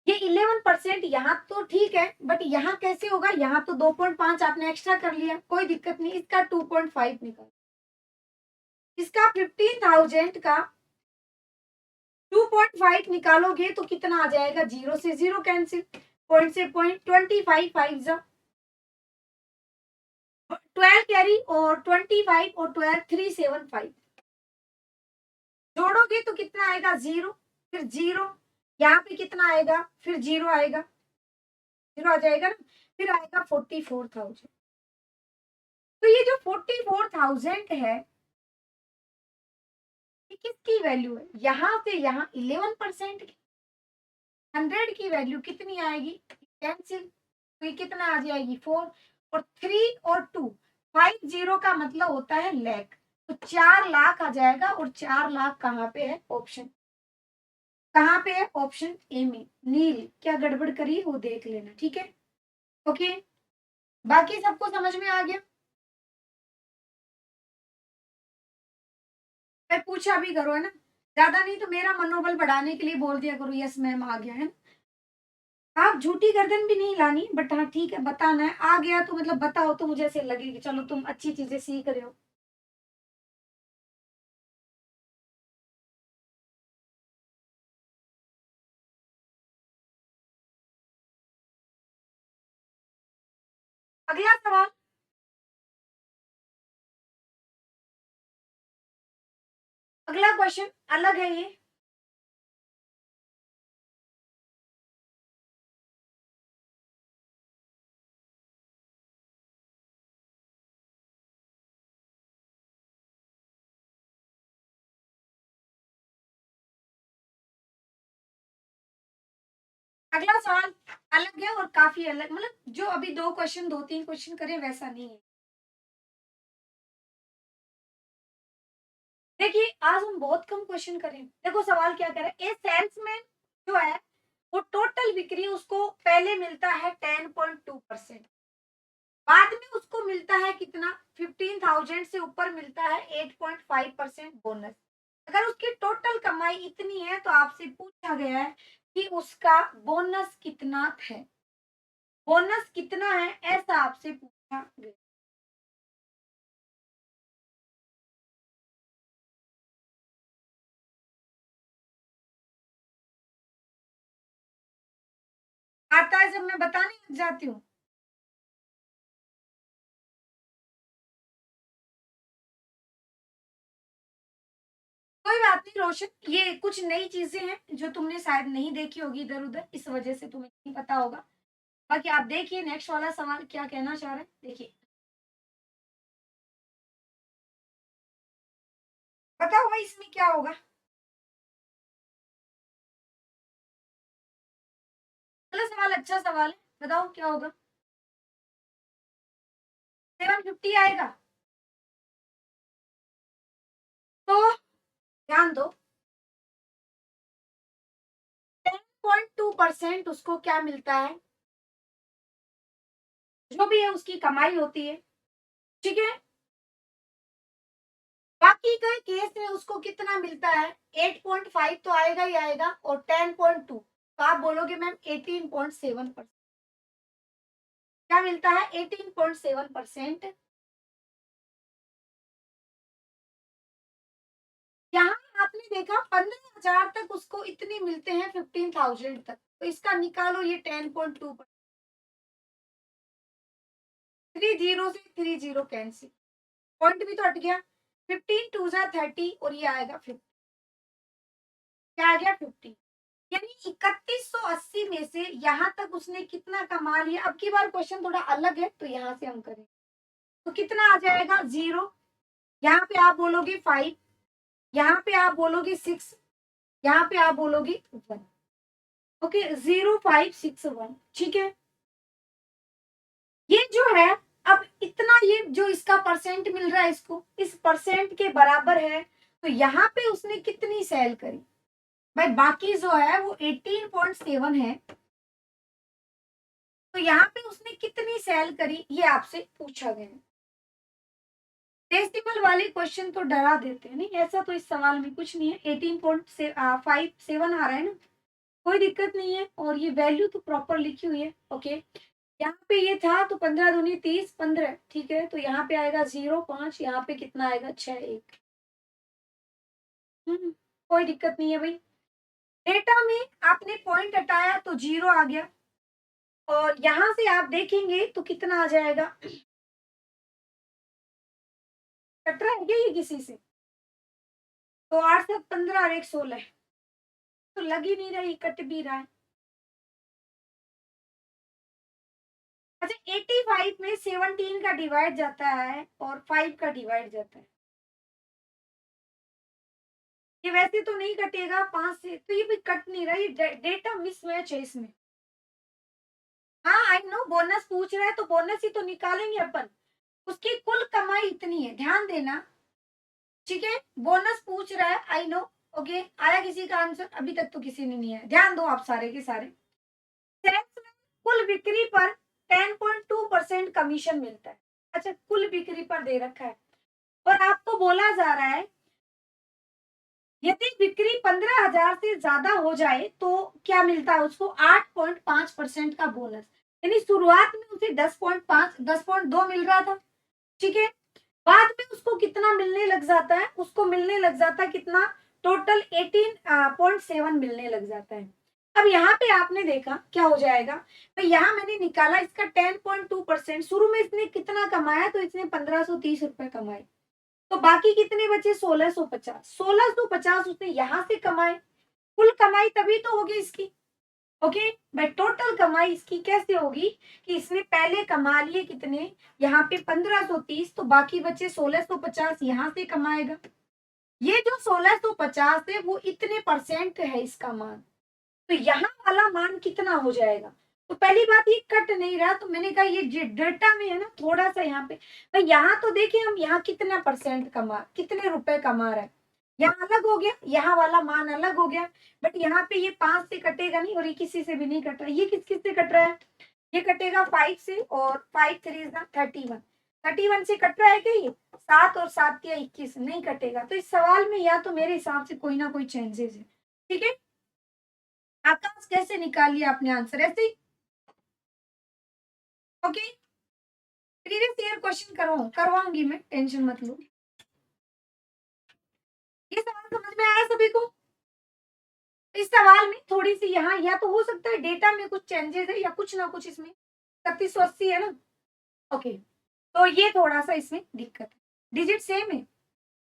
ये 11% यहाँ तो ठीक है, बट यहाँ कैसे होगा? यहाँ तो 2.5 आपने एक्स्ट्रा कर लिया, कोई दिक्कत नहीं, इसका 2.5 निकाल। इसका 15,000 का 2.5 निकालोगे तो कितना आ जाएगा? जीरो से जीरो कैंसिल, पॉइंट से पॉइंट, 25 फाइव जा 12 कैरी, और 25 और 12 375। जोड़ोगे तो कितना आएगा? जीरो, फिर जीरो, यहाँ पे कितना आएगा? फिर जीरो आएगा, जीरो आ जाएगा ना, फिर आएगा 44,000। तो ये जो 44,000 है, ये किसकी वैल्यू है? यहाँ से यहाँ 11% की। 100 की वैल्यू कितनी आएगी? कैंसिल, तो ये कितना आ जाएगी? 4, और 3 और 2, 50 का मतलब होता है लाख। तो 4 लाख आ जाएगा, और 4 लाख कहाँ पे है? ऑप्शन कहाँ पे है? ऑप्शन ए में। नील क्या गड़बड़ करी वो देख लेना, ठीक है? ओके, बाकी सबको समझ में आ गया? मैं पूछा भी करो, है ना? ज्यादा नहीं तो मेरा मनोबल बढ़ाने के लिए बोल दिया करो यस मैम आ गया, है ना? आप झूठी गर्दन भी नहीं लानी, बट हाँ ठीक है, बताना है आ गया तो मतलब बताओ, तो मुझे ऐसे लगे कि चलो तुम अच्छी चीजें सीख रहे हो। अगला सवाल। अगला क्वेश्चन अलग है ये। अगला सवाल अलग है, और काफी अलग, मतलब जो अभी दो क्वेश्चन, दो तीन क्वेश्चन करे वैसा नहीं है। देखिए आज हम बहुत कम क्वेश्चन करें। देखो सवाल क्या कह रहा है, ए सेल्समैन जो है वो टोटल बिक्री उसको पहले मिलता है 10.2%, बाद में उसको मिलता है कितना? 15,000 से ऊपर मिलता है 8.5% बोनस। अगर उसकी टोटल कमाई इतनी है तो आपसे पूछा गया है कि उसका बोनस कितना है। बोनस कितना है ऐसा आपसे पूछा गया। आता है जब मैं बताने लग जाती हूँ। कोई बात नहीं रोशन, ये कुछ नई चीजें हैं जो तुमने शायद नहीं देखी होगी इधर उधर, इस वजह से तुम्हें नहीं पता होगा। बाकी आप देखिए नेक्स्ट वाला सवाल क्या कहना चाह रहे हैं, देखिए। बताओ भाई इसमें क्या होगा। चलो सवाल अच्छा सवाल है, बताओ क्या होगा। 750 आएगा। तो ध्यान दो, 10.2% उसको क्या मिलता है, जो भी है उसकी कमाई होती है, ठीक है। बाकी का केस में उसको कितना मिलता है, 8.5 तो आएगा ही आएगा, और 10.2 तो आप बोलोगे मैम 18.7%। क्या मिलता है, 18.7%। यहाँ आपने देखा 15,000 तक उसको इतने मिलते हैं, 15,000 तक, तो इसका निकालो ये 10.2, 30 से 30 कैंसिल, पॉइंट भी तो हट गया। 15 टू जा 30 और ये आएगा 50, क्या आ गया 50। यानी 3180 में से यहाँ तक उसने कितना कमा लिया। अब की बार क्वेश्चन थोड़ा अलग है, तो यहाँ से हम करें तो कितना आ जाएगा, 0, यहाँ पे आप बोलोगे 5, यहाँ पे आप बोलोगे 6, यहाँ पे आप बोलोगे 1। ओके, 0561, ठीक है। ये जो है, अब इतना ये जो इसका परसेंट मिल रहा है इसको, इस परसेंट के बराबर है, तो यहाँ पे उसने कितनी सेल करी भाई, बाकी जो है वो 18.7 है, तो यहाँ पे उसने कितनी सेल करी ये आपसे पूछा गया है। डेसिमल वाले क्वेश्चन तो डरा देते हैं, नहीं ऐसा तो इस सवाल में कुछ नहीं है। 18.57 आ रहा है ना, कोई दिक्कत नहीं है, और ये वैल्यू तो प्रॉपर लिखी हुई है। ओके, यहाँ पे ये था तो 15 दूनी 30, 15, ठीक है, तो यहाँ पे आएगा 0.5, यहाँ पे कितना आएगा 6.1। कोई दिक्कत नहीं है भाई। डेटा में आपने पॉइंट हटाया तो 0 आ गया, और यहाँ से आप देखेंगे तो कितना आ जाएगा, कट रहा है क्या ये किसी से, तो 8 7 15 और 1 16, तो लग ही नहीं रही, कट भी रहा है। अच्छा, 85 में 17 का डिवाइड जाता है और 5 का डिवाइड जाता है, ये वैसे तो नहीं कटेगा 5 से, तो ये भी कट नहीं रहा, ये डेटा मिसमैच है इसमें। हाँ आई नो, बोनस पूछ रहा है तो बोनस ही तो निकालेंगे अपन, उसकी कुल कमाई इतनी है, ध्यान देना, ठीक है। बोनस पूछ रहा है, आई नो। ओके, आया किसी का आंसर, अभी तक तो किसी ने नहीं आया, ध्यान दो आप सारे के सारे। सेल्स में कुल बिक्री पर 10.2% कमीशन मिलता है। अच्छा, कुल बिक्री पर दे रखा है, और आपको बोला जा रहा है यदि बिक्री 15,000 से ज्यादा हो जाए तो क्या मिलता है उसको, 8.5% का बोनस। यानी शुरुआत में उसे 10.5 10.2 मिल रहा था, ठीक है। बाद में उसको कितना मिलने लग जाता है, उसको मिलने लग जाता है कितना, टोटल 18.7 मिलने लग जाता है। अब यहाँ पे आपने देखा क्या हो जाएगा, तो यहाँ मैंने निकाला इसका 10.2%। शुरू में इसने कितना कमाया, तो इसने 1530 रुपए कमाए, तो बाकी कितने बचे, 1650। 1650 उसने यहाँ से कमाए, कुल कमाई तभी तो होगी इसकी। ओके, बट टोटल कमाई इसकी कैसे होगी, कि इसने पहले कमा लिए कितने, यहाँ पे 1530, तो बाकी बचे 1650 यहाँ से कमाएगा। ये जो 1650 है वो इतने परसेंट है इसका मान, तो यहाँ वाला मान कितना हो जाएगा। तो पहली बात ये कट नहीं रहा, तो मैंने कहा ये डेटा में है ना थोड़ा सा यहाँ पे, तो यहाँ तो देखिए हम यहाँ कितना परसेंट कमा, कितने रुपए कमा रहे हैं, यहाँ अलग हो गया, यहाँ वाला मान अलग हो गया, बट यहाँ पे ये 5 से कटेगा नहीं, और ये किसी से भी नहीं कट रहा है। ये किस किस से कट रहा है, ये कटेगा 5 से, और 5 3 31, 31 से कट रहा है क्या, ये 7 और 7 या 21 नहीं कटेगा। तो इस सवाल में या तो मेरे हिसाब से कोई ना कोई चेंजेस है, ठीक है। आकाश कैसे निकाल लिया आपने आंसर, ऐसे ही। ओके, प्रीवियस ईयर क्वेश्चन करवाऊंगी मैं, टेंशन मत लो। ये सवाल समझ में आया सभी को। इस सवाल में थोड़ी सी यहाँ या तो हो सकता है डेटा में कुछ चेंजेस है, या कुछ ना कुछ इसमें 3680 है ना। ओके, तो ये थोड़ा सा इसमें दिक्कत है, डिजिट सेम है।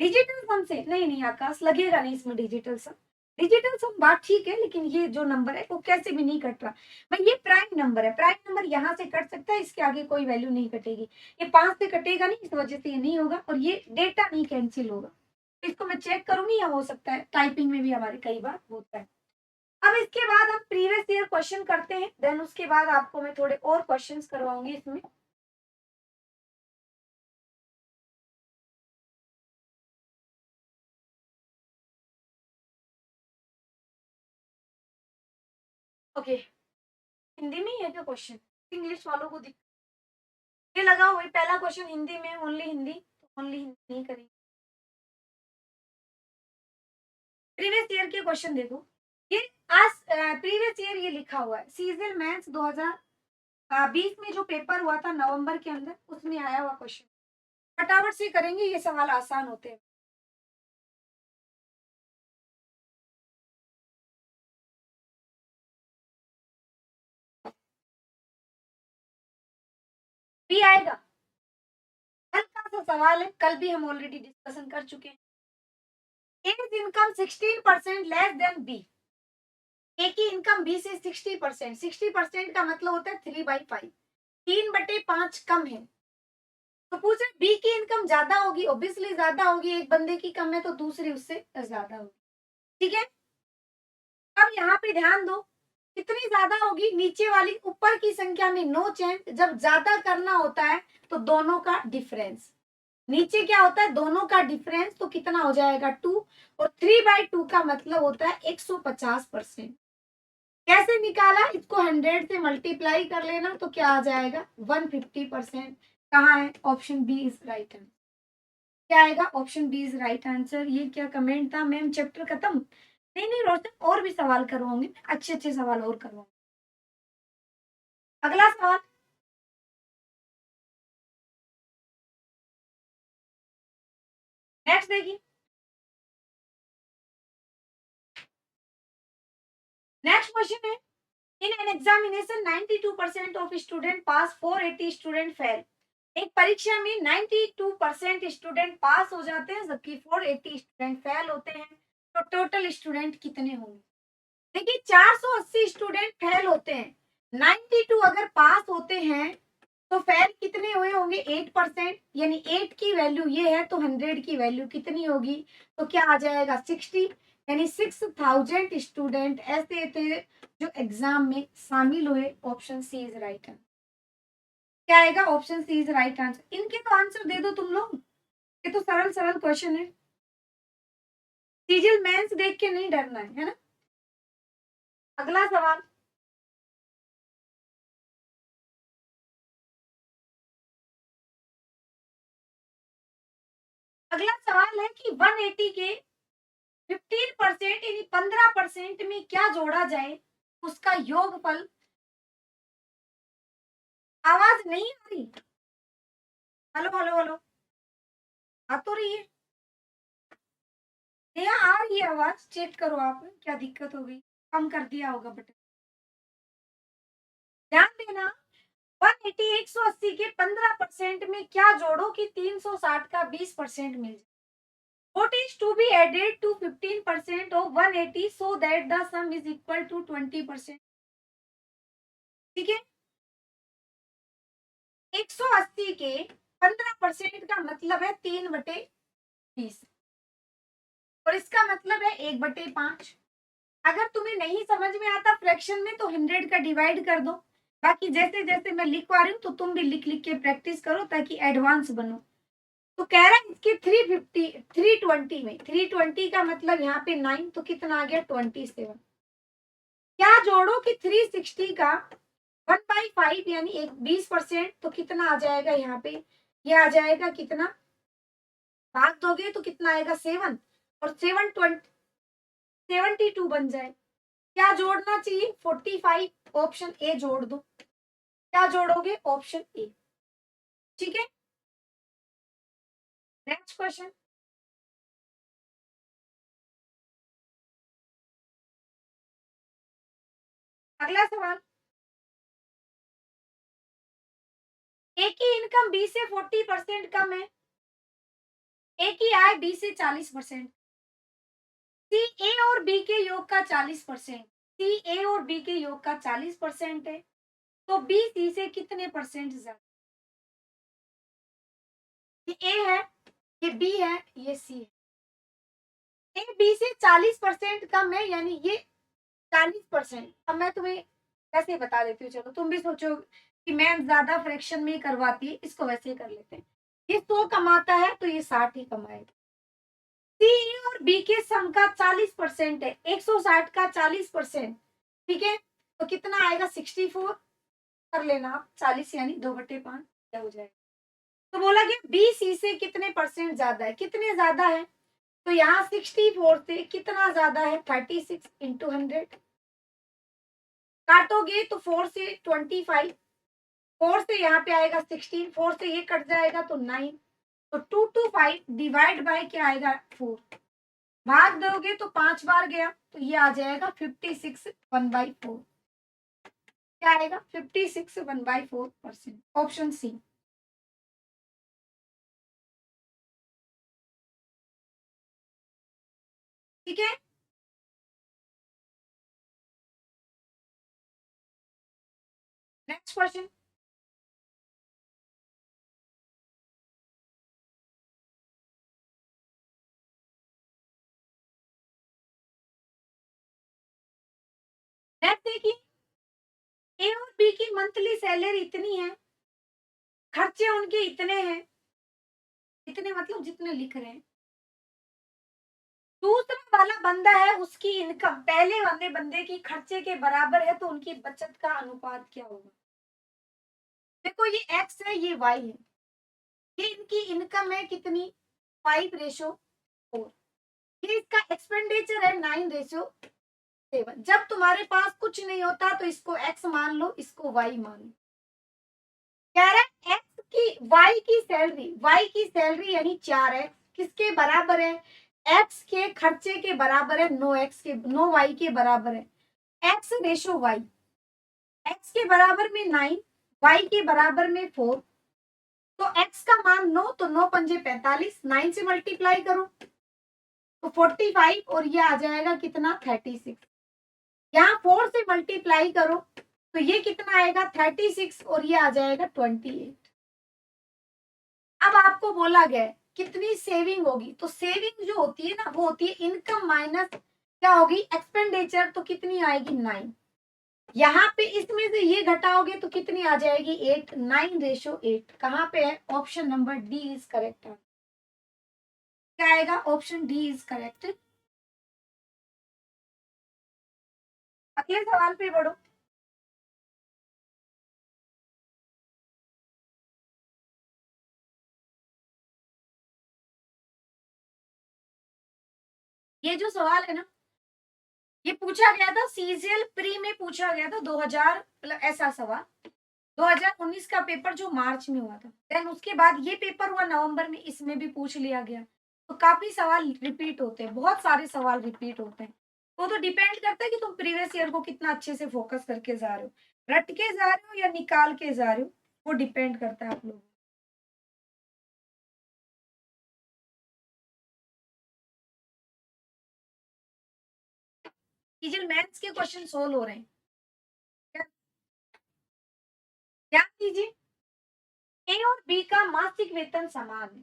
डिजिटल सम से नहीं, नहीं आकाश लगेगा नहीं इसमें डिजिटल सम। डिजिटल सम बात ठीक है, लेकिन ये जो नंबर है वो कैसे भी नहीं कट रहा। भाई ये प्राइम नंबर है, प्राइम नंबर यहाँ से कट सकता है, इसके आगे कोई वैल्यू नहीं कटेगी। ये 5 से कटेगा नहीं, इस वजह से ये नहीं होगा, और ये डेटा नहीं कैंसिल होगा। तो इसको मैं चेक करूँगी, या हो सकता है टाइपिंग में भी हमारे कई बार होता है। अब इसके बाद हम प्रीवियस ईयर क्वेश्चन करते हैं, देन उसके बाद आपको मैं थोड़े और क्वेश्चंस करवाऊँगी इसमें। ओके, हिंदी में ही है क्या क्वेश्चन? इंग्लिश वालों को दिख ये लगा वही पहला क्वेश्चन हिंदी में, ओनली हिंदी, तो ओनली हिंदी नहीं करेंगे। प्रीवियस ईयर के क्वेश्चन देखो, ये आज प्रीवियस ईयर ये लिखा हुआ है सीजल मेंस 2020 में जो पेपर हुआ था नवंबर के अंदर, उसमें आया हुआ क्वेश्चन। फटाफट से करेंगे, ये सवाल आसान होते हैं। भी आएगा, हल्का सा सवाल है, कल भी हम ऑलरेडी डिस्कशन कर चुके हैं। A's income 16% less than B. A की इनकम बी से 60%, 60% का मतलब होता है 3/5, 3/5 कम है। तो पूछ रहे बी की इनकम ज्यादा होगी, ऑब्वियसली ज्यादा होगी, एक बंदे की कम है तो दूसरी उससे ज्यादा होगी। ठीक है, अब यहाँ पे ध्यान दो, कितनी ज्यादा होगी, नीचे वाली, ऊपर की संख्या में नो चेंज। जब ज्यादा करना होता है तो दोनों का डिफरेंस, नीचे क्या होता है दोनों का डिफरेंस, तो कितना हो जाएगा 2, और 3/2 का मतलब होता है 150%। कैसे निकाला, इसको 100 से मल्टीप्लाई कर लेना तो क्या आ जाएगा 150%। कहाँ है, option B is right answer. क्या आएगा, option B is right answer. ये क्या कमेंट था मैम, चैप्टर खत्म? नहीं नहीं रोशन, और भी सवाल करवाऊंगी, अच्छे अच्छे सवाल और करवाऊंगी। अगला सवाल, नेक्स्ट देखिए। नेक्स्ट क्वेश्चन है, इन an examination 92% of student pass, 480 student fail. एक परीक्षा में 92% स्टूडेंट पास हो जाते हैं, जबकि 480 स्टूडेंट फेल होते हैं, तो टोटल स्टूडेंट कितने होंगे? देखिए 480 स्टूडेंट फेल होते हैं, 92 अगर पास होते हैं, तो फेल कितने हुए होंगे 8%, यानी 8 की वैल्यू ये है, तो 100 की वैल्यू कितनी होगी, तो क्या आ जाएगा 60, यानी 6000 स्टूडेंट ऐसे थे जो एग्जाम में शामिल हुए। Option C is right answer. क्या आएगा, option C is right answer. इनके तो आंसर दे दो तुम लोग, ये तो सरल सरल क्वेश्चन है। सीजल मेंस देख के नहीं डरना है ना। अगला सवाल, अगला सवाल है कि 180 के 15% यानी 15% में क्या जोड़ा जाए, उसका योगफल। आवाज नहीं आ रही, हेलो हेलो हेलो, आ तो रही है, यहाँ आ रही है आवाज, चेक करो आप क्या दिक्कत हो गई, कम कर दिया होगा बटन। ध्यान देना, 180 180 के 15% में क्या जोड़ो कि 360 का 20% मिल जाए। What is to be added to 15% of 180 so that the sum is equal to 20%? ठीक है, 180 के 15% का मतलब है 3/20, और इसका मतलब है 1/5। अगर तुम्हें नहीं समझ में आता फ्रैक्शन में, तो 100 का डिवाइड कर दो। बाकी जैसे जैसे मैं लिखवा रही हूँ, तो तुम भी लिख लिख के प्रैक्टिस करो ताकि एडवांस बनो। तो कह रहा है इसके 350 320 में, 320 का मतलब यहाँ पे 9, तो कितना आ गया 27। क्या जोड़ो कि 360 का 1/5 यानी एक 20%, तो कितना आ जाएगा यहाँ पे, ये आ जाएगा कितना, भाग दोगे तो कितना आएगा 7, और 72 बन जाए। क्या जोड़ना चाहिए 45, ऑप्शन ए जोड़ दो। क्या जोड़ोगे, ऑप्शन ए। ठीक है, नेक्स्ट क्वेश्चन, अगला सवाल, ए की इनकम बी से 40% कम है, ए की आय बी से 40%, सी ए और बी के योग का 40%, सी ए और बी के योग का 40% है, तो बी सी से कितने परसेंट ज्यादा? ये ए है, ये बी है, ये सी है। ए बी से 40% कम है, यानी ये 40%। अब मैं तुम्हें कैसे बता देती हूँ, चलो तुम भी सोचो कि मैम ज्यादा फ्रैक्शन में ही करवाती है, इसको वैसे ही कर लेते हैं। ये 100 कमाता है तो ये 60 ही कमाएगा। सी और बी के सम का 40% है, 160 का 40%, ठीक है, तो कितना आएगा? 64। कर लेना आप, 40 यानी 2/5 क्या हो जाएगा। तो बोला कि बी सी से कितने परसेंट ज्यादा है, कितने ज्यादा है, तो यहाँ 64 से कितना ज्यादा है? 36 इंटू 100। काटोगे तो 4 से 25, 4 से यहाँ पे आएगा 16, 4 से ये कट जाएगा तो 9, तो 2 to 5 डिवाइड बाय क्या आएगा? 4। भाग दोगे तो 5 बार गया, तो ये आ जाएगा 56 1/4। क्या आएगा? 56 1/4%, ऑप्शन सी। ठीक है, नेक्स्ट क्वेश्चन। नेक्स्ट देखिए, ए और बी की मंथली सैलरी इतनी है, खर्चे उनके इतने हैं, इतने मतलब जितने लिख रहे हैं। दूसरा वाला बंदा है, उसकी इनकम पहले वाले बंदे की खर्चे के बराबर है, तो उनकी बचत का अनुपात क्या होगा? देखो ये एक्स है, ये वाई है, ये इनकी इनकम है कितनी? 5:4। ये इसका एक्सपेंडिचर है 9:7। जब तुम्हारे पास कुछ नहीं होता तो इसको एक्स मान लो, इसको वाई मान लो। कह रहा है एक्स की वाई की सैलरी यानी 4x किसके बराबर है? एक्स के खर्चे के बराबर है, नो वाई के बराबर है। x/y, एक्स के बराबर में 9, वाई के बराबर में 4, तो x का मान 9, तो 9×5 = 45, 9 से मल्टीप्लाई करो तो 45, और ये आ जाएगा कितना? 36। यहाँ 4 से मल्टीप्लाई करो तो ये कितना आएगा? 36, और ये आ जाएगा 28। अब आपको बोला गया है कितनी सेविंग होगी, तो सेविंग जो होती है ना, वो होती है इनकम माइनस क्या होगी? एक्सपेंडिचर। तो कितनी आएगी? 9। यहाँ पे इसमें से ये घटाओगे तो कितनी आ जाएगी? 8। 9:8 कहाँ पे है? Option number D is correct. क्या आएगा? Option D is correct. अगले सवाल पे बढ़ो। ये जो सवाल है ना, ये पूछा गया था सीजीएल प्री में, पूछा गया था 2000 ऐसा सवाल। 2019 का पेपर जो मार्च में हुआ था, देन उसके बाद ये पेपर हुआ नवंबर में, इसमें भी पूछ लिया गया। तो काफी सवाल रिपीट होते हैं, बहुत सारे सवाल रिपीट होते हैं। वो तो डिपेंड करता है कि तुम प्रीवियस ईयर को कितना अच्छे से फोकस करके जा रहे हो, रट के जा रहे हो या निकाल के जा रहे हो, वो डिपेंड करता है आप लोगों। सीजल मैथ्स के क्वेश्चन सोल्व हो रहे हैं, क्या ध्यान दीजिए। ए और बी का मासिक वेतन समान है,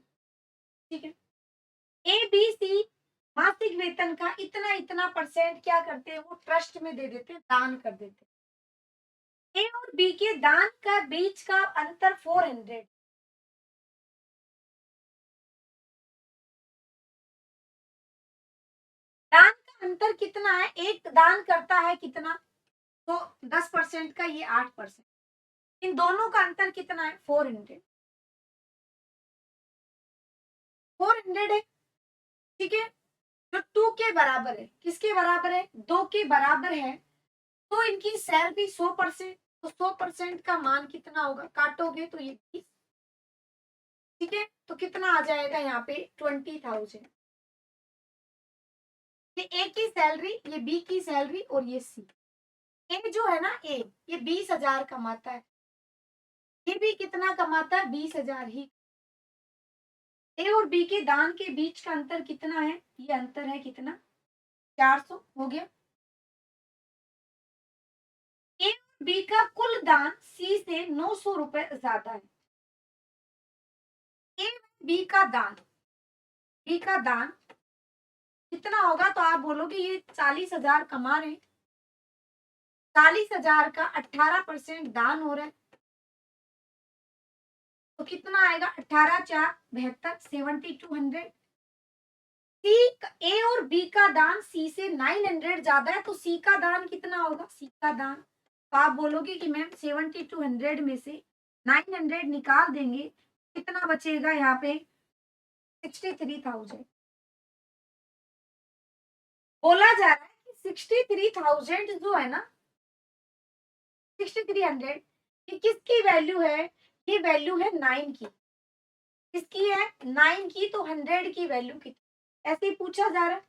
ठीक है। ए बी सी मासिक वेतन का इतना इतना परसेंट क्या करते हैं? वो ट्रस्ट में दे देते हैं, दान कर देते हैं। ए और बी के दान का बीच का अंतर 400। दान का अंतर कितना है? एक दान करता है कितना? तो 10% का, ये 8%। इन दोनों का अंतर कितना है? 400। 400 है, ठीक है। जो 2 के बराबर है, किसके बराबर है? 2 के बराबर है, तो इनकी सैलरी 100%, तो 100% का मान कितना होगा? काटोगे तो ये 20, ठीक है। तो कितना आ जाएगा यहाँ पे? 20,000। ये ए की सैलरी, ये बी की सैलरी, और ये सी। ए जो है ना, ए, ये 20,000 कमाता है, ये भी कितना कमाता है? 20,000 ही। ए और बी के दान के बीच का अंतर कितना है? ये अंतर है कितना? 400 हो गया। ए और बी का कुल दान सी से 900 रुपए ज्यादा है। ए बी का दान, बी का दान कितना होगा? तो आप बोलोगे ये 40,000 कमा रहे हैं, 40,000 का 18% दान हो रहा है, तो कितना आएगा? 18 4 72, 7200। सी, ए और बी का दान सी से 900 ज्यादा है, तो सी का दान कितना होगा? सी का दान, तो आप बोलोगे कि मैम 7200 में से 900 निकाल देंगे, कितना बचेगा यहाँ पे? 63,000। बोला जा रहा है कि 63,000 जो है ना, 6300, ये किसकी वैल्यू है? ये वैल्यू है 9 की। किसकी है? 9 की। तो 100 की वैल्यू कितनी? ऐसे ही पूछा जा रहा है।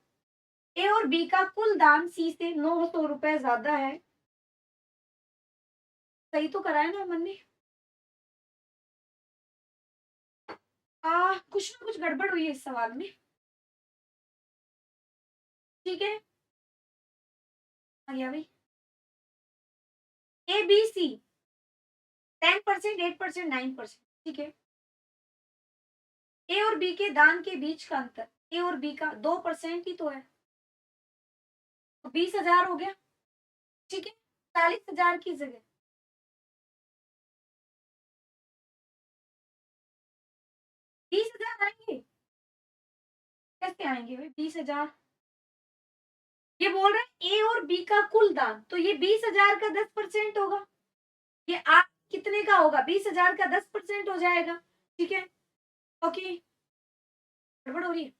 ए और बी का कुल दाम सी से 900 रुपए ज्यादा है। सही तो कराया ना मन ने? कुछ ना कुछ गड़बड़ हुई है इस सवाल में। ठीक है, आ गया भाई। A B C 10%, 8%, 9%। ठीक है। ए और बी के दान के बीच का अंतर, ए और बी का 2% ही तो है, तो 20,000 हो गया। ठीक है, 40,000 की जगह 20,000 आएंगे। कैसे आएंगे भाई 20,000? ये बोल रहे हैं ए और बी का कुल दान, तो ये 20,000 का 10% होगा। ये आ कितने का होगा? 20,000 का 10% हो जाएगा। ठीक है, ओके, गड़बड़ हो रही है।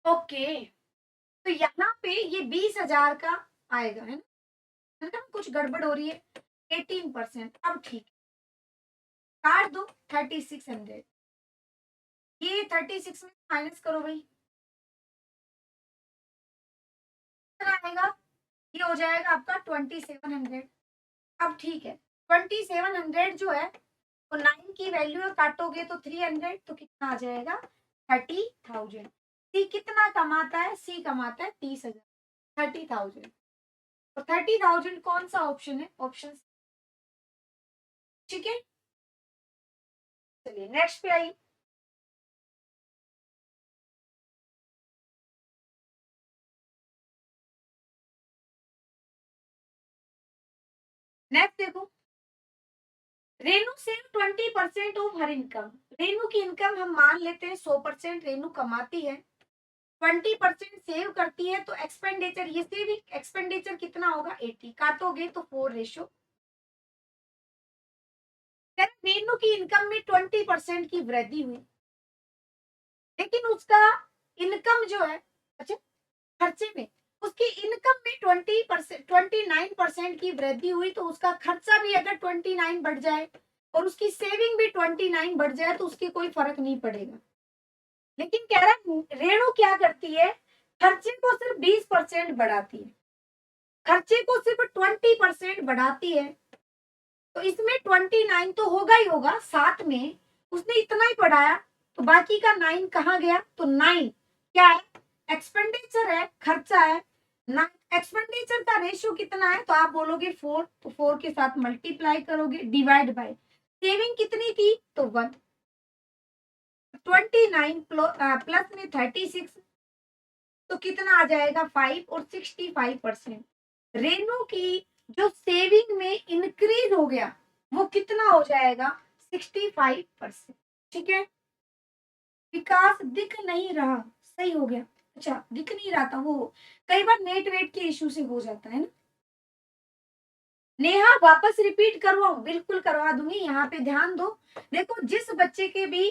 ओके, तो यहाँ पे ये 20,000 का आएगा, है ना? कुछ गड़बड़ हो रही है। 18%। अब ठीक है, काट दो 3600। ये 36 में माइनस करो भाई, कितना आएगा? ये हो जाएगा आपका 2700। अब ठीक है, 2700 जो है वो 9 की वैल्यू है, काटोगे तो 300, तो कितना आ जाएगा? 30,000। सी कितना कमाता है? सी कमाता है 30,000, 30,000। तो 30,000 कौन सा ऑप्शन है? ऑप्शन। ठीक है, चलिए नेक्स्ट पे आई। नेक्स्ट देखो, Renu save 20% of her income. Renu की इनकम हम मान लेते हैं 100% रेनू कमाती है, 20% सेव करती है, तो एक्सपेंडिचर, ये सेविंग एक्सपेंडिचर कितना होगा? 80। काटोगे तो 4 रेशो। रेनू की इनकम में 20% की वृद्धि हुई, लेकिन उसका इनकम जो है, अच्छा, खर्चे में, उसकी इनकम में 20%, 29% की वृद्धि हुई, तो उसका खर्चा भी अगर 29 बढ़ जाए और उसकी सेविंग भी 29 बढ़ जाए तो उसकी कोई फर्क नहीं पड़ेगा। लेकिन कह रहा है रेणु क्या करती है? खर्चे को सिर्फ 20% बढ़ाती है, खर्चे को सिर्फ 20% बढ़ाती है, तो इसमें 29 तो होगा ही होगा, साथ में उसने इतना ही बढ़ाया, तो बाकी का 9 कहाँ गया? तो 9 क्या है? एक्सपेंडिचर है, खर्चा है ना। एक्सपेंडिचर का रेशियो कितना है? तो आप बोलोगे 4, तो 4 के साथ मल्टीप्लाई करोगे, डिवाइड बाय सेविंग कितनी थी? तो 1। 29 प्लस में 36, तो कितना आ जाएगा? 5 और 65%। रेनू की जो सेविंग में इंक्रीज हो गया वो कितना हो जाएगा? 65%। ठीक है, विकास दिख नहीं रहा, सही हो गया। अच्छा, दिख नहीं रहा था, वो कई बार नेट वेट के इशू से हो जाता है ना। नेहा वापस रिपीट करवाओ? बिल्कुल करवा दूंगी, यहाँ पे ध्यान दो। देखो, जिस बच्चे के भी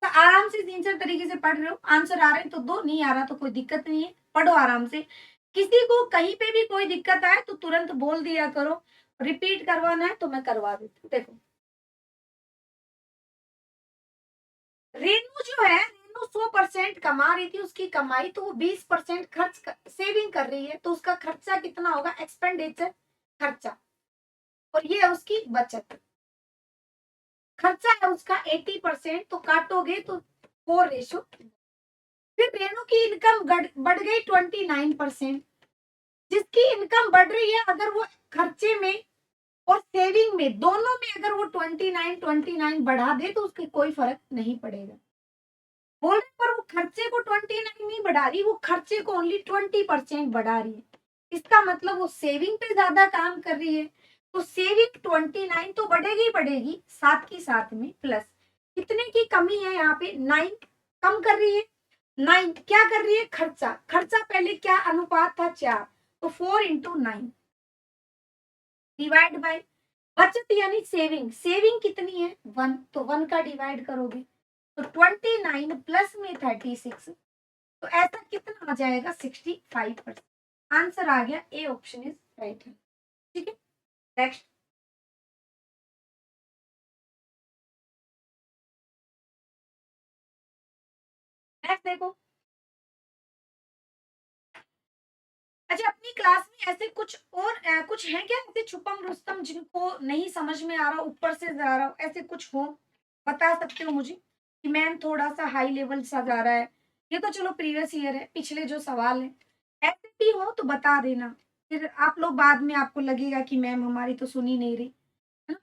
आराम से सिंसियर तरीके से पढ़ रहे हो, आंसर आ रहे हैं तो दो, नहीं आ रहा तो कोई दिक्कत नहीं है, पढ़ो आराम से। किसी को कहीं पे भी कोई दिक्कत आए तो तुरंत बोल दिया करो, रिपीट करवाना है तो मैं करवा देती हूँ। देखो, रेनू जो है, रेनू 100% कमा रही थी, उसकी कमाई, तो वो 20% सेविंग कर रही है, तो उसका खर्चा कितना होगा? एक्सपेंडिचर, खर्चा, और ये है उसकी बचत। खर्चा है उसका 80%, तो काटोगे तो 4:। फिर रेणु की इनकम बढ़ गई 29%। जिसकी इनकम बढ़ रही है, अगर वो खर्चे में और सेविंग में दोनों में अगर वो 29 बढ़ा दे तो उसके कोई फर्क नहीं पड़ेगा। बोल रहे पर वो खर्चे को 29 नहीं बढ़ा रही, वो खर्चे को ओनली 20% बढ़ा रही है। इसका मतलब वो सेविंग पे ज्यादा काम कर रही है। तो सेविंग 29 तो बढ़ेगी बढ़ेगी, साथ के साथ में प्लस कितने की कमी है यहाँ पे, 9 कम कर रही है। 9 क्या कर रही है, खर्चा। खर्चा पहले क्या अनुपात था, 4, तो 4 × 9 डिवाइड बाय बचत यानी सेविंग। सेविंग कितनी है, 1, तो 1 का डिवाइड करोगे तो 29 प्लस में 36, तो ऐसा कितना आ जाएगा, 65%। आंसर आ गया, ए ऑप्शन इज राइट। ठीक है, नेक्स्ट। नेक्स्ट देखो। अच्छा, अपनी क्लास में ऐसे कुछ और कुछ है क्या, ऐसे छुपम रुस्तम जिनको नहीं समझ में आ रहा, ऊपर से जा रहा हो, ऐसे कुछ हो, बता सकते हो मुझे कि मैम थोड़ा सा हाई लेवल सा जा रहा है। ये तो चलो प्रीवियस ईयर है, पिछले जो सवाल है, ऐसे भी हो तो बता देना। फिर आप लोग बाद में आपको लगेगा कि मैम हमारी तो सुनी नहीं रही, है ना।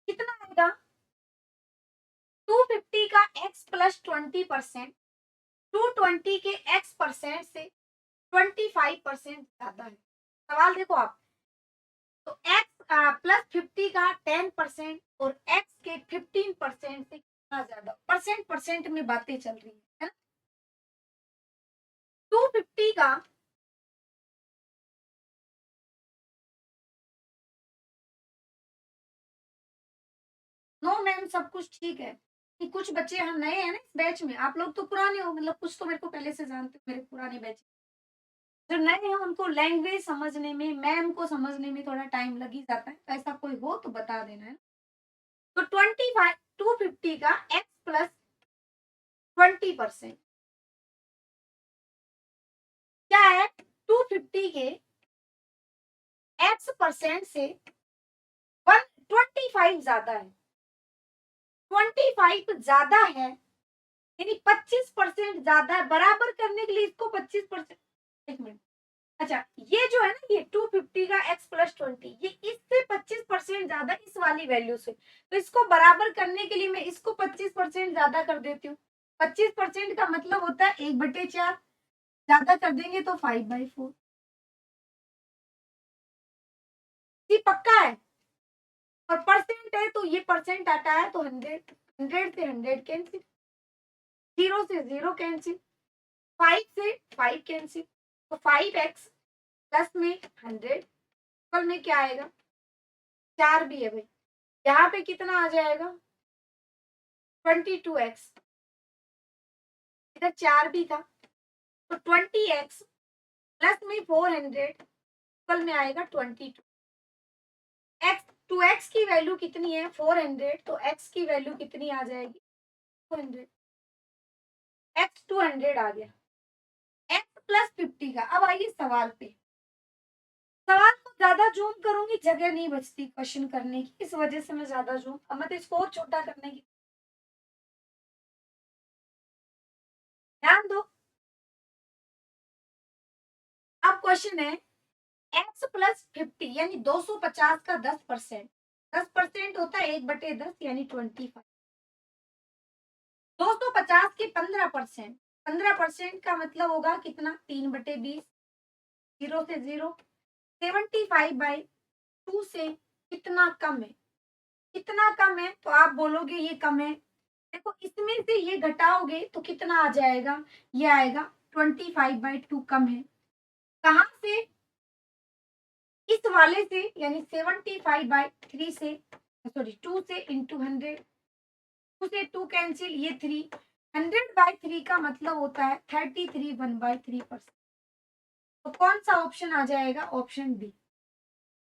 कितना आएगा, 250 का x प्लस 20%, 220 के x परसेंट से 25% ज्यादा है। सवाल देखो आप, तो x प्लस 50 का 10% और x के 15% से कितना ज्यादा, परसेंट परसेंट में बातें चल रही है ना। 250 का, नो मैम सब कुछ ठीक है कि कुछ बच्चे हम नए हैं ना इस बैच में, आप लोग तो पुराने हो, मतलब कुछ तो मेरे को पहले से जानते हो, मेरे पुराने बैच। जो नए हैं उनको लैंग्वेज समझने में, मैम को समझने में थोड़ा टाइम लग ही जाता है, तो ऐसा कोई हो तो बता देना है। तो 25 250 का x प्लस 20% क्या है, 250 के x परसेंट से 125 ज्यादा है। 25 ज्यादा है यानी 25% ज्यादा है, बराबर करने के लिए इसको 25%, एक मिनट। अच्छा, ये जो है ना, ये 250 का x प्लस 20, ये इससे 25% ज्यादा इस वाली वैल्यू से, तो इसको बराबर करने के लिए मैं इसको 25% ज्यादा कर देती हूँ। 25% का मतलब होता है 1/4, ज्यादा कर देंगे तो 5/4। ये पक्का है, और परसेंट है तो ये परसेंट आता है तो 100, 100 से 100 कैंसिल, 0 से 0 कैंसिल, 5 से 5 कैंसिल, तो 5x प्लस में 100, कल में क्या आएगा, 4 भी है भाई, यहाँ पे कितना आ जाएगा, 22x, इधर 4 भी था, तो 20x प्लस में 400, कल में आएगा 22। x 2x की वैल्यू कितनी है, 400, तो x की वैल्यू कितनी आ जाएगी, 200, x 200 आ गया। x प्लस 50 का, अब आइए सवाल पे। सवाल को ज्यादा जूम करूंगी, जगह नहीं बचती क्वेश्चन करने की, इस वजह से मैं ज्यादा जूम, अब मैं तो इसको और छोटा करने की, ध्यान दो। अब क्वेश्चन है, x प्लस 50 यानी 250 का 10%, 10% होता है 1/10 यानी 25। 250 के 15%, 15% का मतलब होगा कितना, 3/20, 0 से 0, 75/2 से कितना कम है, कितना कम है, तो आप बोलोगे ये कम है। देखो इसमें से ये घटाओगे तो कितना आ जाएगा, ये आएगा 25/2 कम है। कहाँ से, इस वाले से, यानी 75/3 से, सॉरी 2 से इंटू 100, 2 से 2 कैंसिल, ये 3, 100/3 का मतलब होता है 33 1/3%। तो कौन सा ऑप्शन आ जाएगा, ऑप्शन बी।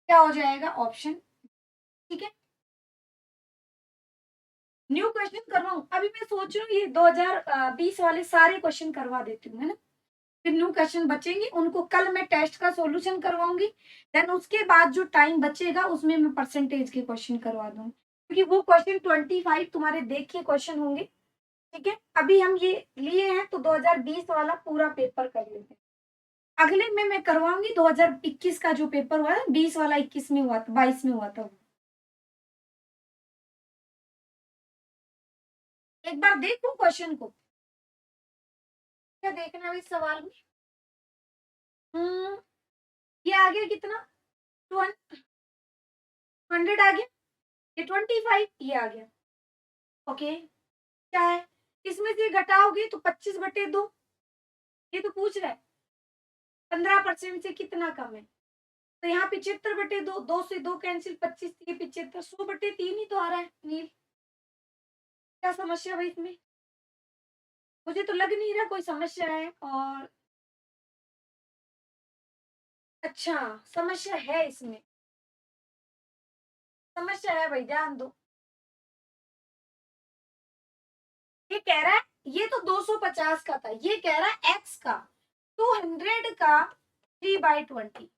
क्या हो जाएगा, ऑप्शन, ठीक है। न्यू क्वेश्चन करवाऊं? अभी मैं सोच रही हूँ ये 2020 वाले सारे क्वेश्चन करवा देती हूँ, है ना? फिर न्यू क्वेश्चन बचेंगे, उनको कल मैं टेस्ट का सॉल्यूशन करवाऊंगी। देन उसके बाद जो टाइम बचेगा उसमें मैं परसेंटेज के क्वेश्चन करवा दूंगी, क्योंकि वो क्वेश्चन 25 तुम्हारे देख के क्वेश्चन होंगे। ठीक है, अभी हम ये लिए हैं तो 2020 वाला पूरा पेपर कर लेते हैं। अगले में मैं करवाऊंगी 2021 का जो पेपर हुआ है, 20 वाला 21 में हुआ था, 22 में हुआ था। एक बार देखो क्वेश्चन को, क्या देखना है इस सवाल में। हम्म, ये आ गया कितना, 200 आ गया, ये 25 ये आ गया। ओके, क्या है, इसमें से घटाओगे तो 25/2, ये तो पूछ रहा है 15% से कितना कम है। तो यहाँ 75/2, 2 से 2 कैंसिल, 25 ये 75, 100/3 ही तो आ रहा है नील। क्या समस्या भाई इसमें? मुझे तो लग नहीं रहा कोई समस्या है। और अच्छा, समस्या है इसमें, समस्या है भाई, ध्यान दो। ये कह रहा है, ये तो 250 का था, ये कह रहा है एक्स का 200 का 3/20।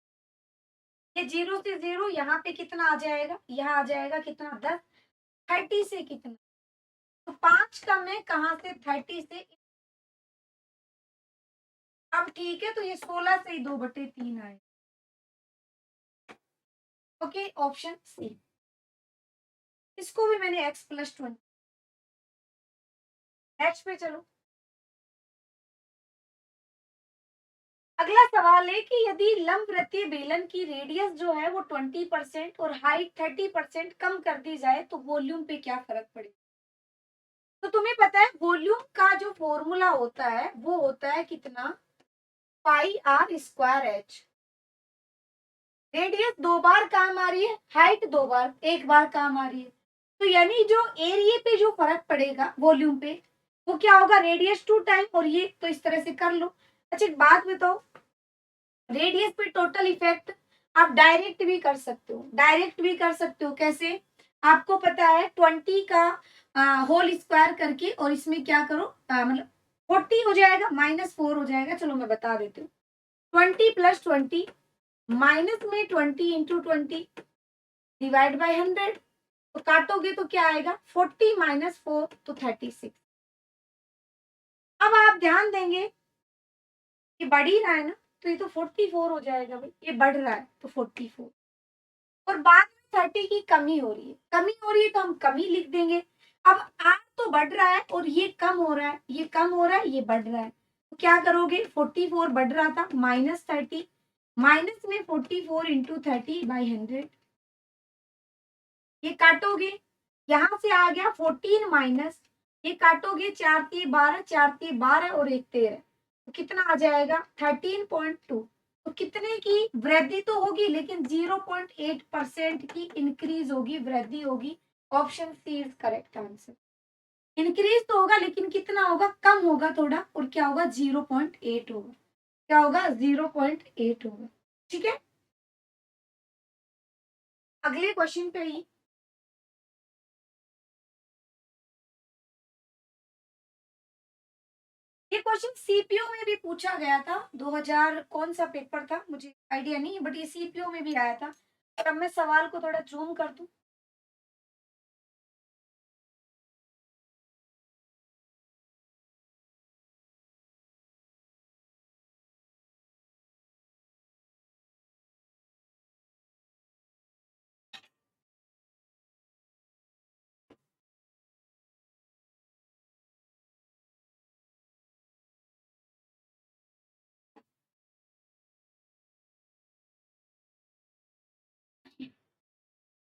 ये 0 से 0 यहाँ पे कितना आ जाएगा, यहाँ आ जाएगा कितना, 10। 30 से कितना, तो 5 कम है कहाँ से, 30 से। अब ठीक है, तो ये 16 से 2/3 आए। Okay, option C. इसको भी मैंने x+20। नेक्स्ट पे चलो। अगला सवाल है कि यदि लंब वृत्तीय बेलन की रेडियस जो है वो 20% और हाइट 30% कम कर दी जाए तो वॉल्यूम पे क्या फर्क पड़ेगा। तो तुम्हें पता है वॉल्यूम का जो फॉर्मूला होता है वो होता है कितना, πr²h। रेडियस 2 बार काम आ रही है, हाइट 2 बार, 1 बार काम आ रही है। तो यानी जो एरिया पे जो फर्क पड़ेगा वॉल्यूम पे, वो क्या होगा, रेडियस 2 टाइम, और ये तो इस तरह से कर लो। अच्छा एक बात बताओ, रेडियस पे टोटल इफेक्ट आप डायरेक्ट भी कर सकते हो, डायरेक्ट भी कर सकते हो। कैसे, आपको पता है 20 का होल स्क्वायर करके, और इसमें क्या करो, मतलब 40 हो जाएगा, -4 हो जाएगा। चलो मैं बता देती हूँ, 20 + 20 माइनस में 20 इंटू 20 डिवाइड बाई 100। तो काटोगे तो क्या आएगा, 40 - 4 तो 36। अब आप ध्यान देंगे कि बढ़ ही रहा है ना, तो ये तो 44 हो जाएगा भाई, ये बढ़ रहा है तो 44। और बाद में 30 की कमी हो रही है, कमी हो रही है तो हम कमी लिख देंगे। अब आर तो बढ़ रहा है और ये कम हो रहा है, ये कम हो रहा है, ये बढ़ रहा है, तो क्या करोगे, 44 बढ़ रहा था, -30, माइनस में 44 इंटू 30/100। ये काटोगे, यहाँ से आ गया 14 माइनस, ये काटोगे, 4×3 = 12, 4×3 = 12 और 1 13, तो कितना आ जाएगा, 13.2। तो कितने की वृद्धि तो होगी, लेकिन 0.8% की इंक्रीज होगी, वृद्धि होगी। Option C is correct answer. Increase तो होगा लेकिन कितना होगा, कम होगा थोड़ा, और क्या होगा, 0.8 होगा। क्या होगा, 0.8 होगा। ठीक है, अगले क्वेश्चन पे ही। ये क्वेश्चन सीपीओ में भी पूछा गया था, 2000 कौन सा पेपर था मुझे आइडिया नहीं है, बट ये सीपीओ में भी आया था। और अब मैं सवाल को थोड़ा जूम कर दूं।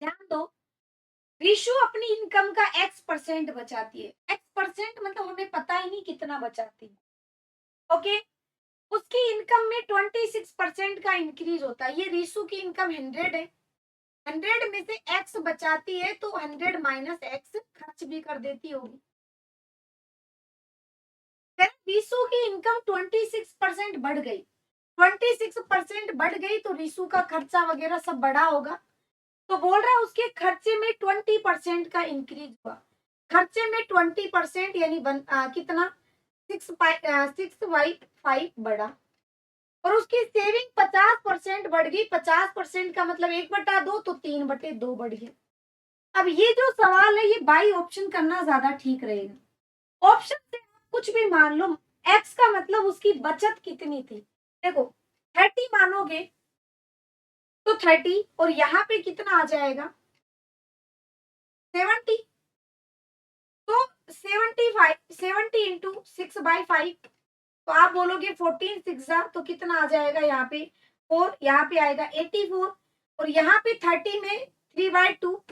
ध्यान दो, रीशु अपनी इनकम का x% बचाती है। x% मतलब हमें पता ही नहीं कितना बचाती है। ओके, उसकी इनकम में 26% का इंक्रीज होता है। ये रीशु की इनकम 100 है, 100 में से x बचाती है, तो 100 माइनस x खर्च भी कर देती होगी। रीशु की इनकम 26% बढ़ गई, 26% बढ़ गई, तो रीशु का खर्चा वगैरह सब बढ़ा होगा। तो बोल रहा है उसके खर्चे में 20% का इंक्रीज हुआ। खर्चे में 20% यानी कितना 6/5 बढ़ा, और उसकी सेविंग 50% बढ़ गई। 50% का मतलब 1/2 तो 3/2 बढ़ गया। अब ये जो सवाल है ये बाई ऑप्शन करना ज्यादा ठीक रहेगा। ऑप्शन से आप कुछ भी मान लो, एक्स का मतलब उसकी बचत कितनी थी। देखो 30 मानोगे तो 30, और यहाँ पे कितना आ जाएगा 70। तो 70 इंटू 6/5, तो आप बोलोगे 14 सिक्सा तो कितना आ जाएगा यहाँ पे 4, यहाँ पे आएगा 84, और यहाँ पे 30 में 3/2।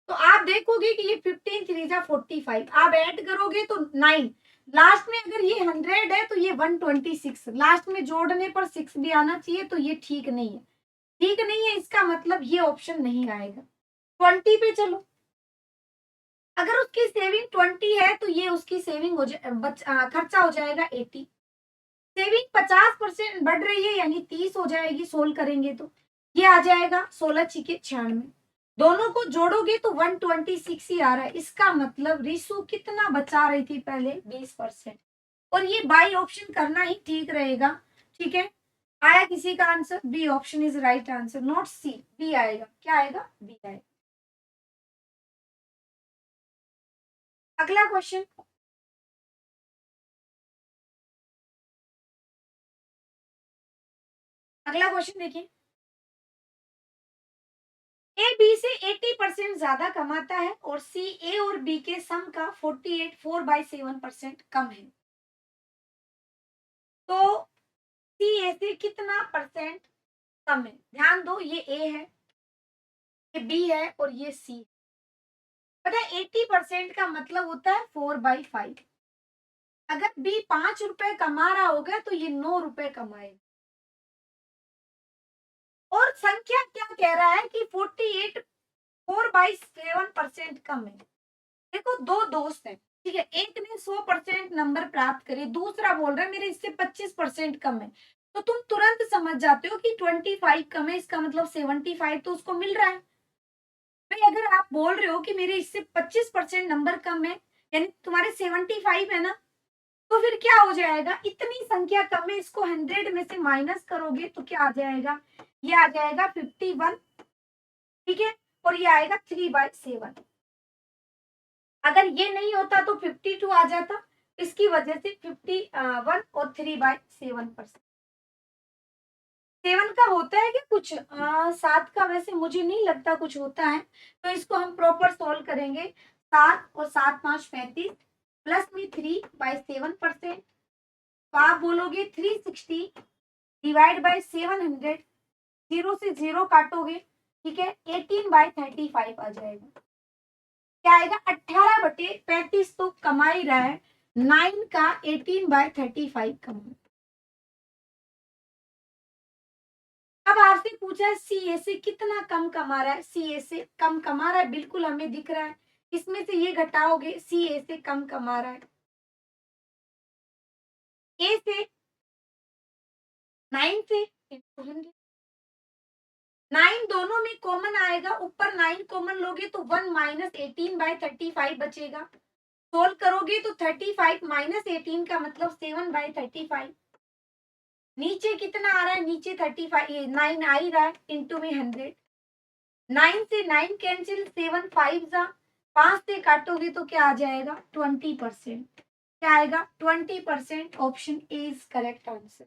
तो आप देखोगे कि ये 15 3 45, आप ऐड करोगे तो 9, लास्ट में अगर ये 100 है तो ये 126, लास्ट में जोड़ने पर 6 भी आना चाहिए, तो ये ठीक नहीं है। ठीक नहीं है इसका मतलब ये ऑप्शन नहीं आएगा। 20 पे चलो, अगर उसकी सेविंग 20 है तो ये उसकी सेविंग खर्चा हो जाएगा 80। सेविंग 50% बढ़ रही है यानी 30 हो जाएगी, सोल्व करेंगे तो ये आ जाएगा 16 छिके 96। दोनों को जोड़ोगे तो 126 ही आ रहा है। इसका मतलब रिसु कितना बचा रही थी पहले 20%, और ये बाई ऑप्शन करना ही ठीक रहेगा। ठीक है, आया किसी का answer? B option is right answer, not C, B आएगा। क्या आएगा? बी आएगा। अगला क्वेश्चन, अगला क्वेश्चन देखिए, ए बी से 80% ज्यादा कमाता है और सी ए और बी के सम का 48 4/7% कम है, तो सी ए से कितना परसेंट कम है? ध्यान दो, ये ए है, ये बी है और ये सी। पता है 80% का मतलब होता है 4/5। अगर बी 5 रुपए कमा रहा होगा तो ये 9 रुपए कमाएगा, और संख्या क्या कह रहा है कि 48 4/7% कम है। देखो दो दोस्त हैं, ठीक है, एक ने 100% नंबर प्राप्त करे, दूसरा बोल रहा है मेरे इससे 25% कम है, तो तुम तुरंत समझ जाते हो कि 25 कम है, इसका मतलब 75 तो उसको मिल रहा है। भाई अगर आप बोल रहे हो कि मेरे इससे 25% नंबर कम है यानी तुम्हारे 75 है ना, तो फिर क्या हो जाएगा, इतनी संख्या कम है, इसको 100 में से माइनस करोगे तो क्या आ जाएगा, ये आ जाएगा 51। ठीक है, और ये आएगा 3/7। अगर ये नहीं होता तो 52 आ जाता, इसकी वजह से 51 और 3/7%। 7 का होता है क्या कुछ? 7 का वैसे मुझे नहीं लगता कुछ होता है, तो इसको हम प्रॉपर सोल्व करेंगे। 7 और 7 5 35, प्लस में 3/7%, तो आप बोलोगे 360 डिवाइड बाय 700, जीरो से जीरो काटोगे, ठीक है, 18/35 आ जाएगा। क्या आएगा? 18/35 तो कमा ही रहा है, 9 का 18/35 कमा। अब आपसे पूछा है सी ए से कितना कम कमा रहा है, सी ए से कम कमा रहा है, बिल्कुल हमें दिख रहा है। इसमें से ये घटाओगे, सी ए से कम कमा रहा है, ए से 9 से 9 दोनों में कॉमन आएगा, ऊपर 9 कॉमन लोगे तो 1 माइनस 18/35 बचेगा। सोल्व करोगे तो 35 माइनस 18 का मतलब 7/35। नीचे कितना आ रहा है? नीचे 35 9 आ ही रहा है, इंटू में 100। 9 से 9 कैंसिल, 7 5 जा, 5 से काटोगे तो क्या आ जाएगा? 20%। क्या आएगा? 20%। Option A is correct answer.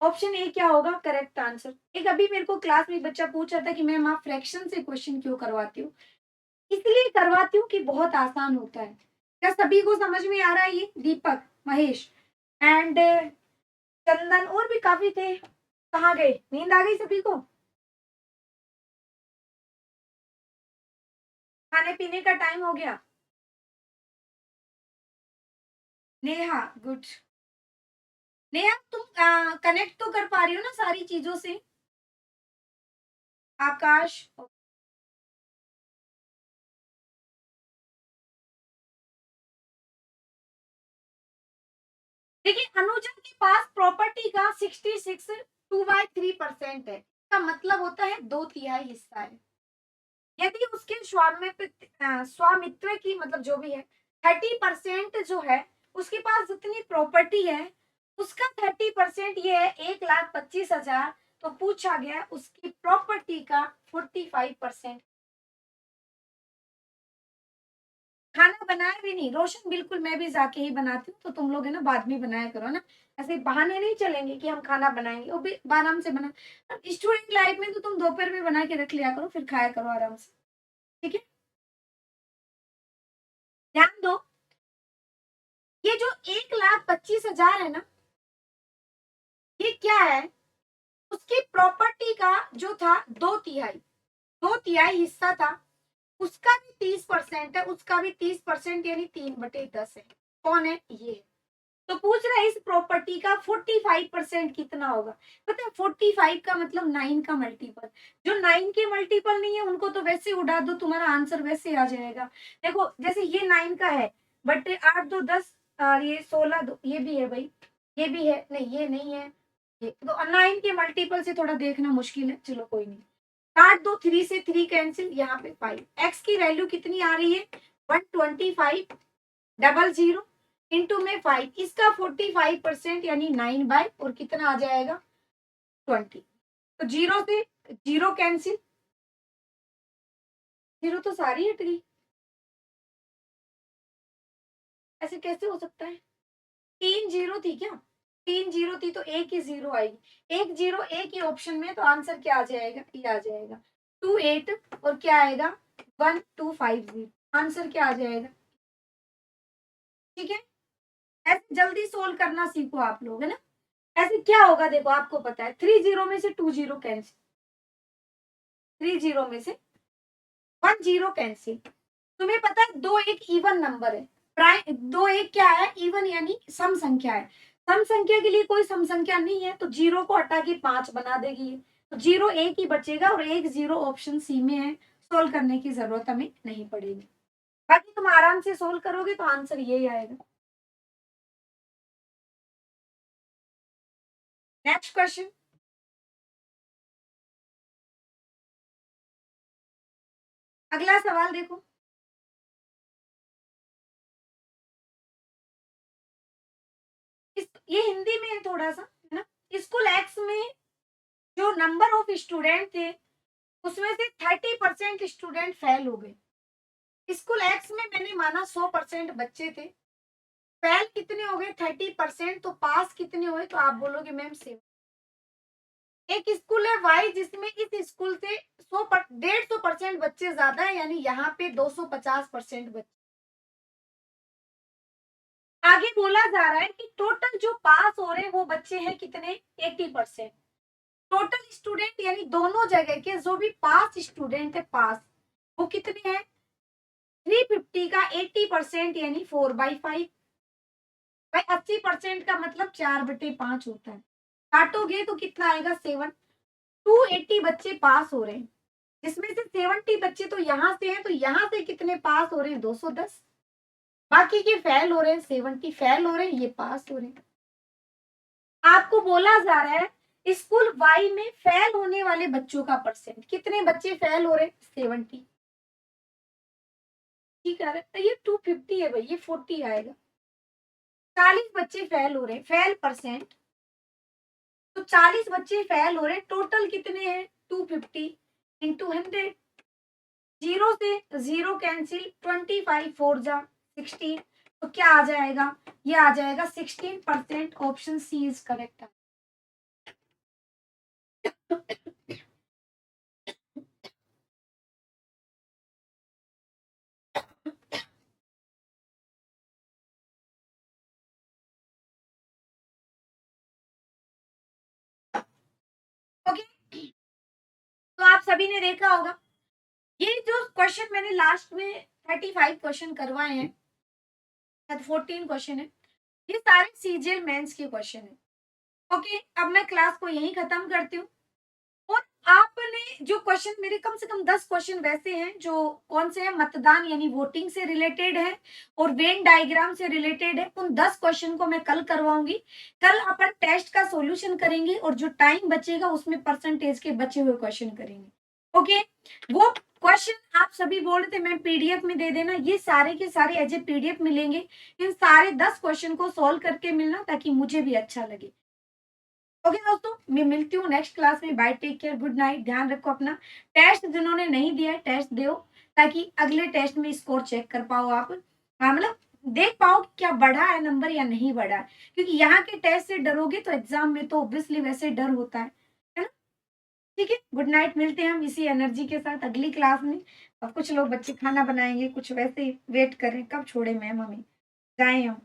Option A क्या होगा करेक्ट आंसर? एक अभी मेरे को क्लास में बच्चा पूछ रहा था कि मैम आप फ्रैक्शन से क्वेश्चन क्यों करवाती हूँ? इसलिए करवाती हूँ कि बहुत आसान होता है। क्या सभी को समझ में आ रहा है? ये दीपक, महेश एंड चंदन और भी काफी थे, कहाँ गए? नींद आ गई सभी को? खाने पीने का टाइम हो गया? नेहा गुड। नेहा तुम कनेक्ट तो कर पा रही हो ना सारी चीजों से? आकाश, देखिए अनुजा के पास प्रॉपर्टी का 66 2/3% है, इसका मतलब होता है 2/3 हिस्सा है। यदि उसके स्वामित्व की मतलब जो भी है 30% जो है उसके पास जितनी प्रॉपर्टी है उसका 30% ये है 1,25,000। तो पूछा गया उसकी प्रॉपर्टी का 45%। खाना बनाया भी नहीं रोशन, बिल्कुल मैं भी जाके ही बनाती हूँ, तो तुम लोग है ना बाद में बनाया करो ना, ऐसे बहाने नहीं चलेंगे कि हम खाना बनाएंगे, वो भी आराम से बना। स्टूडेंट लाइफ में तो तुम दोपहर में बना के रख लिया करो, फिर खाया करो आराम से, ठीक है। ध्यान दो, ये जो 1,25,000 है ना, ये क्या है, उसकी प्रॉपर्टी का जो था 2/3 हिस्सा था, उसका भी 30% है, उसका भी 30% यानी 3/10 है। कौन है ये, तो पूछ रहा है इस प्रॉपर्टी का 45% कितना होगा। पता है 45 का मतलब 9 का मल्टीपल, जो 9 के मल्टीपल नहीं है उनको तो वैसे उड़ा दो, तुम्हारा आंसर वैसे आ जाएगा। देखो जैसे ये 9 का है, बट 8 2 10 और ये 16 2, ये भी है भाई, ये भी है, नहीं ये नहीं है, ये तो 9 के मल्टीपल से थोड़ा देखना मुश्किल है, चलो कोई नहीं। काट दो, 3 से 3 कैंसिल, यहाँ पे 5। एक्स की वैल्यू कितनी आ रही है 125 इंटू में 5, इसका 45% यानी 9 बाय, और कितना आ जाएगा 20। तो जीरो से जीरो कैंसिल, जीरो तो सारी हट गई, ऐसे कैसे हो सकता है। 3 जीरो थी क्या, 3 जीरो थी तो एक ही जीरो आएगी, एक जीरो एक ही ऑप्शन में, तो आंसर क्या आ जाएगा, ये आ जाएगा 28, और क्या आएगा 1250, आंसर क्या आ जाएगा, ठीक है। ऐसे जल्दी सोल्व करना सीखो आप लोग, है ना। ऐसे क्या होगा देखो, आपको पता है 3 जीरो में से 2 जीरो कैंसिल, 3 जीरो में से 1 जीरो कैंसिल। तुम्हें पता है दो एक इवन नंबर है, प्राइम दो एक क्या है, इवन यानी सम संख्या है। सम संख्या के लिए कोई सम संख्या नहीं है, तो जीरो को हटा के 5 बना देगी, तो जीरो एक ही बचेगा, और एक जीरो ऑप्शन सी में है, सोल्व करने की जरूरत हमें नहीं पड़ेगी। बाकी तुम आराम से सोल्व करोगे तो आंसर यही आएगा। नेक्स्ट क्वेश्चन, अगला सवाल देखो। ये हिंदी में है थोड़ा सा, है ना। स्कूल एक्स में जो नंबर ऑफ स्टूडेंट थे उसमें से 30% स्टूडेंट फेल हो गए। स्कूल एक्स में मैंने माना 100% बच्चे थे, फेल कितने हो गए 30%, तो पास कितने हुए, तो आप बोलोगे मैम सेम। एक स्कूल है वाई जिसमें इस स्कूल से 150% बच्चे ज्यादा है, यानी यहाँ पे 250% बच्चे। आगे बोला जा रहा है कि टोटल जो पास हो रहे हैं वो बच्चे हैं कितने 80%। टोटल स्टूडेंट यानी दोनों जगह के जो भी पास स्टूडेंट है पास, वो कितने हैं 350 का 80% यानी 4/5। भाई 80% का मतलब 4/5 होता है, काटोगे तो कितना आएगा 7। 280 बच्चे पास हो रहे हैं, जिसमें से 70 बच्चे तो यहाँ से हैं, तो यहाँ से कितने पास हो रहे हैं 210। बाकी के फेल हो रहे हैं, 70 फेल हो रहे हैं, ये पास हो रहे हैं। आपको बोला जा रहा है स्कूल वाई में फेल होने वाले बच्चों का परसेंट, कितने बच्चे फेल हो रहे हैं 70। ठीक है, तो ये 250 है भाई, ये 40 आएगा। 40 बच्चे फेल हो रहे हैं, फेल परसेंट, तो 40 बच्चे फेल हो रहे हैं, टोटल कितने हैं 250 इंटू 100। जीरो से जीरो कैंसिल, 25 4 जा 16, तो क्या आ जाएगा, ये आ जाएगा 16%। Option C is correct. Okay, तो आप सभी ने देखा होगा, ये जो क्वेश्चन मैंने लास्ट में 35 क्वेश्चन करवाए हैं, 14 क्वेश्चन है, ये सारे सीजीएल मेंस के क्वेश्चन है। ओके, अब मैं क्लास को यहीं खत्म करती हूँ। और आपने जो क्वेश्चन, मेरे कम से कम 10 क्वेश्चन वैसे हैं जो कौन से हैं, मतदान यानी वोटिंग से रिलेटेड है और वेन डायग्राम से रिलेटेड है। उन 10 क्वेश्चन को मैं कल करवाऊंगी। कल अपन टेस्ट का सॉल्यूशन करेंगे और जो टाइम बचेगा उसमें परसेंटेज के बचे हुए क्वेश्चन करेंगे। ओके, वो क्वेश्चन आप सभी बोल रहे थे मैम पीडीएफ में दे देना, ये सारे के सारे एज ए पीडीएफ मिलेंगे। इन सारे 10 क्वेश्चन को सॉल्व करके मिलना ताकि मुझे भी अच्छा लगे। ओके दोस्तों, मैं मिलती हूँ नेक्स्ट क्लास में। Bye, take care, good night, ध्यान रखो अपना। टेस्ट जिन्होंने नहीं दिया है टेस्ट दो, ताकि अगले टेस्ट में स्कोर चेक कर पाओ आप। हाँ, मतलब देख पाओ कि क्या बढ़ा है नंबर या नहीं बढ़ा है, क्योंकि यहाँ के टेस्ट से डरोगे तो एग्जाम में तो ऑब्वियसली वैसे डर होता है ना। ठीक है, गुड नाइट, मिलते हैं हम इसी एनर्जी के साथ अगली क्लास में। अब कुछ लोग बच्चे खाना बनाएंगे, कुछ वैसे ही वेट करें कब छोड़े मैम हमें, जाए हम।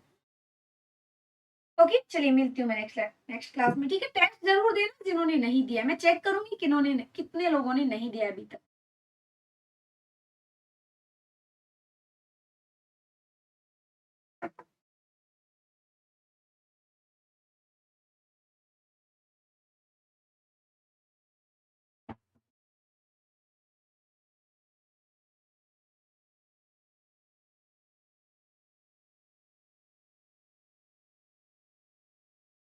ओके, चलिए मिलती हूँ मैं नेक्स्ट क्लास में। ठीक है, टेस्ट जरूर देना जिन्होंने नहीं दिया, मैं चेक करूंगी किन्होंने कितने लोगों ने नहीं दिया अभी तक।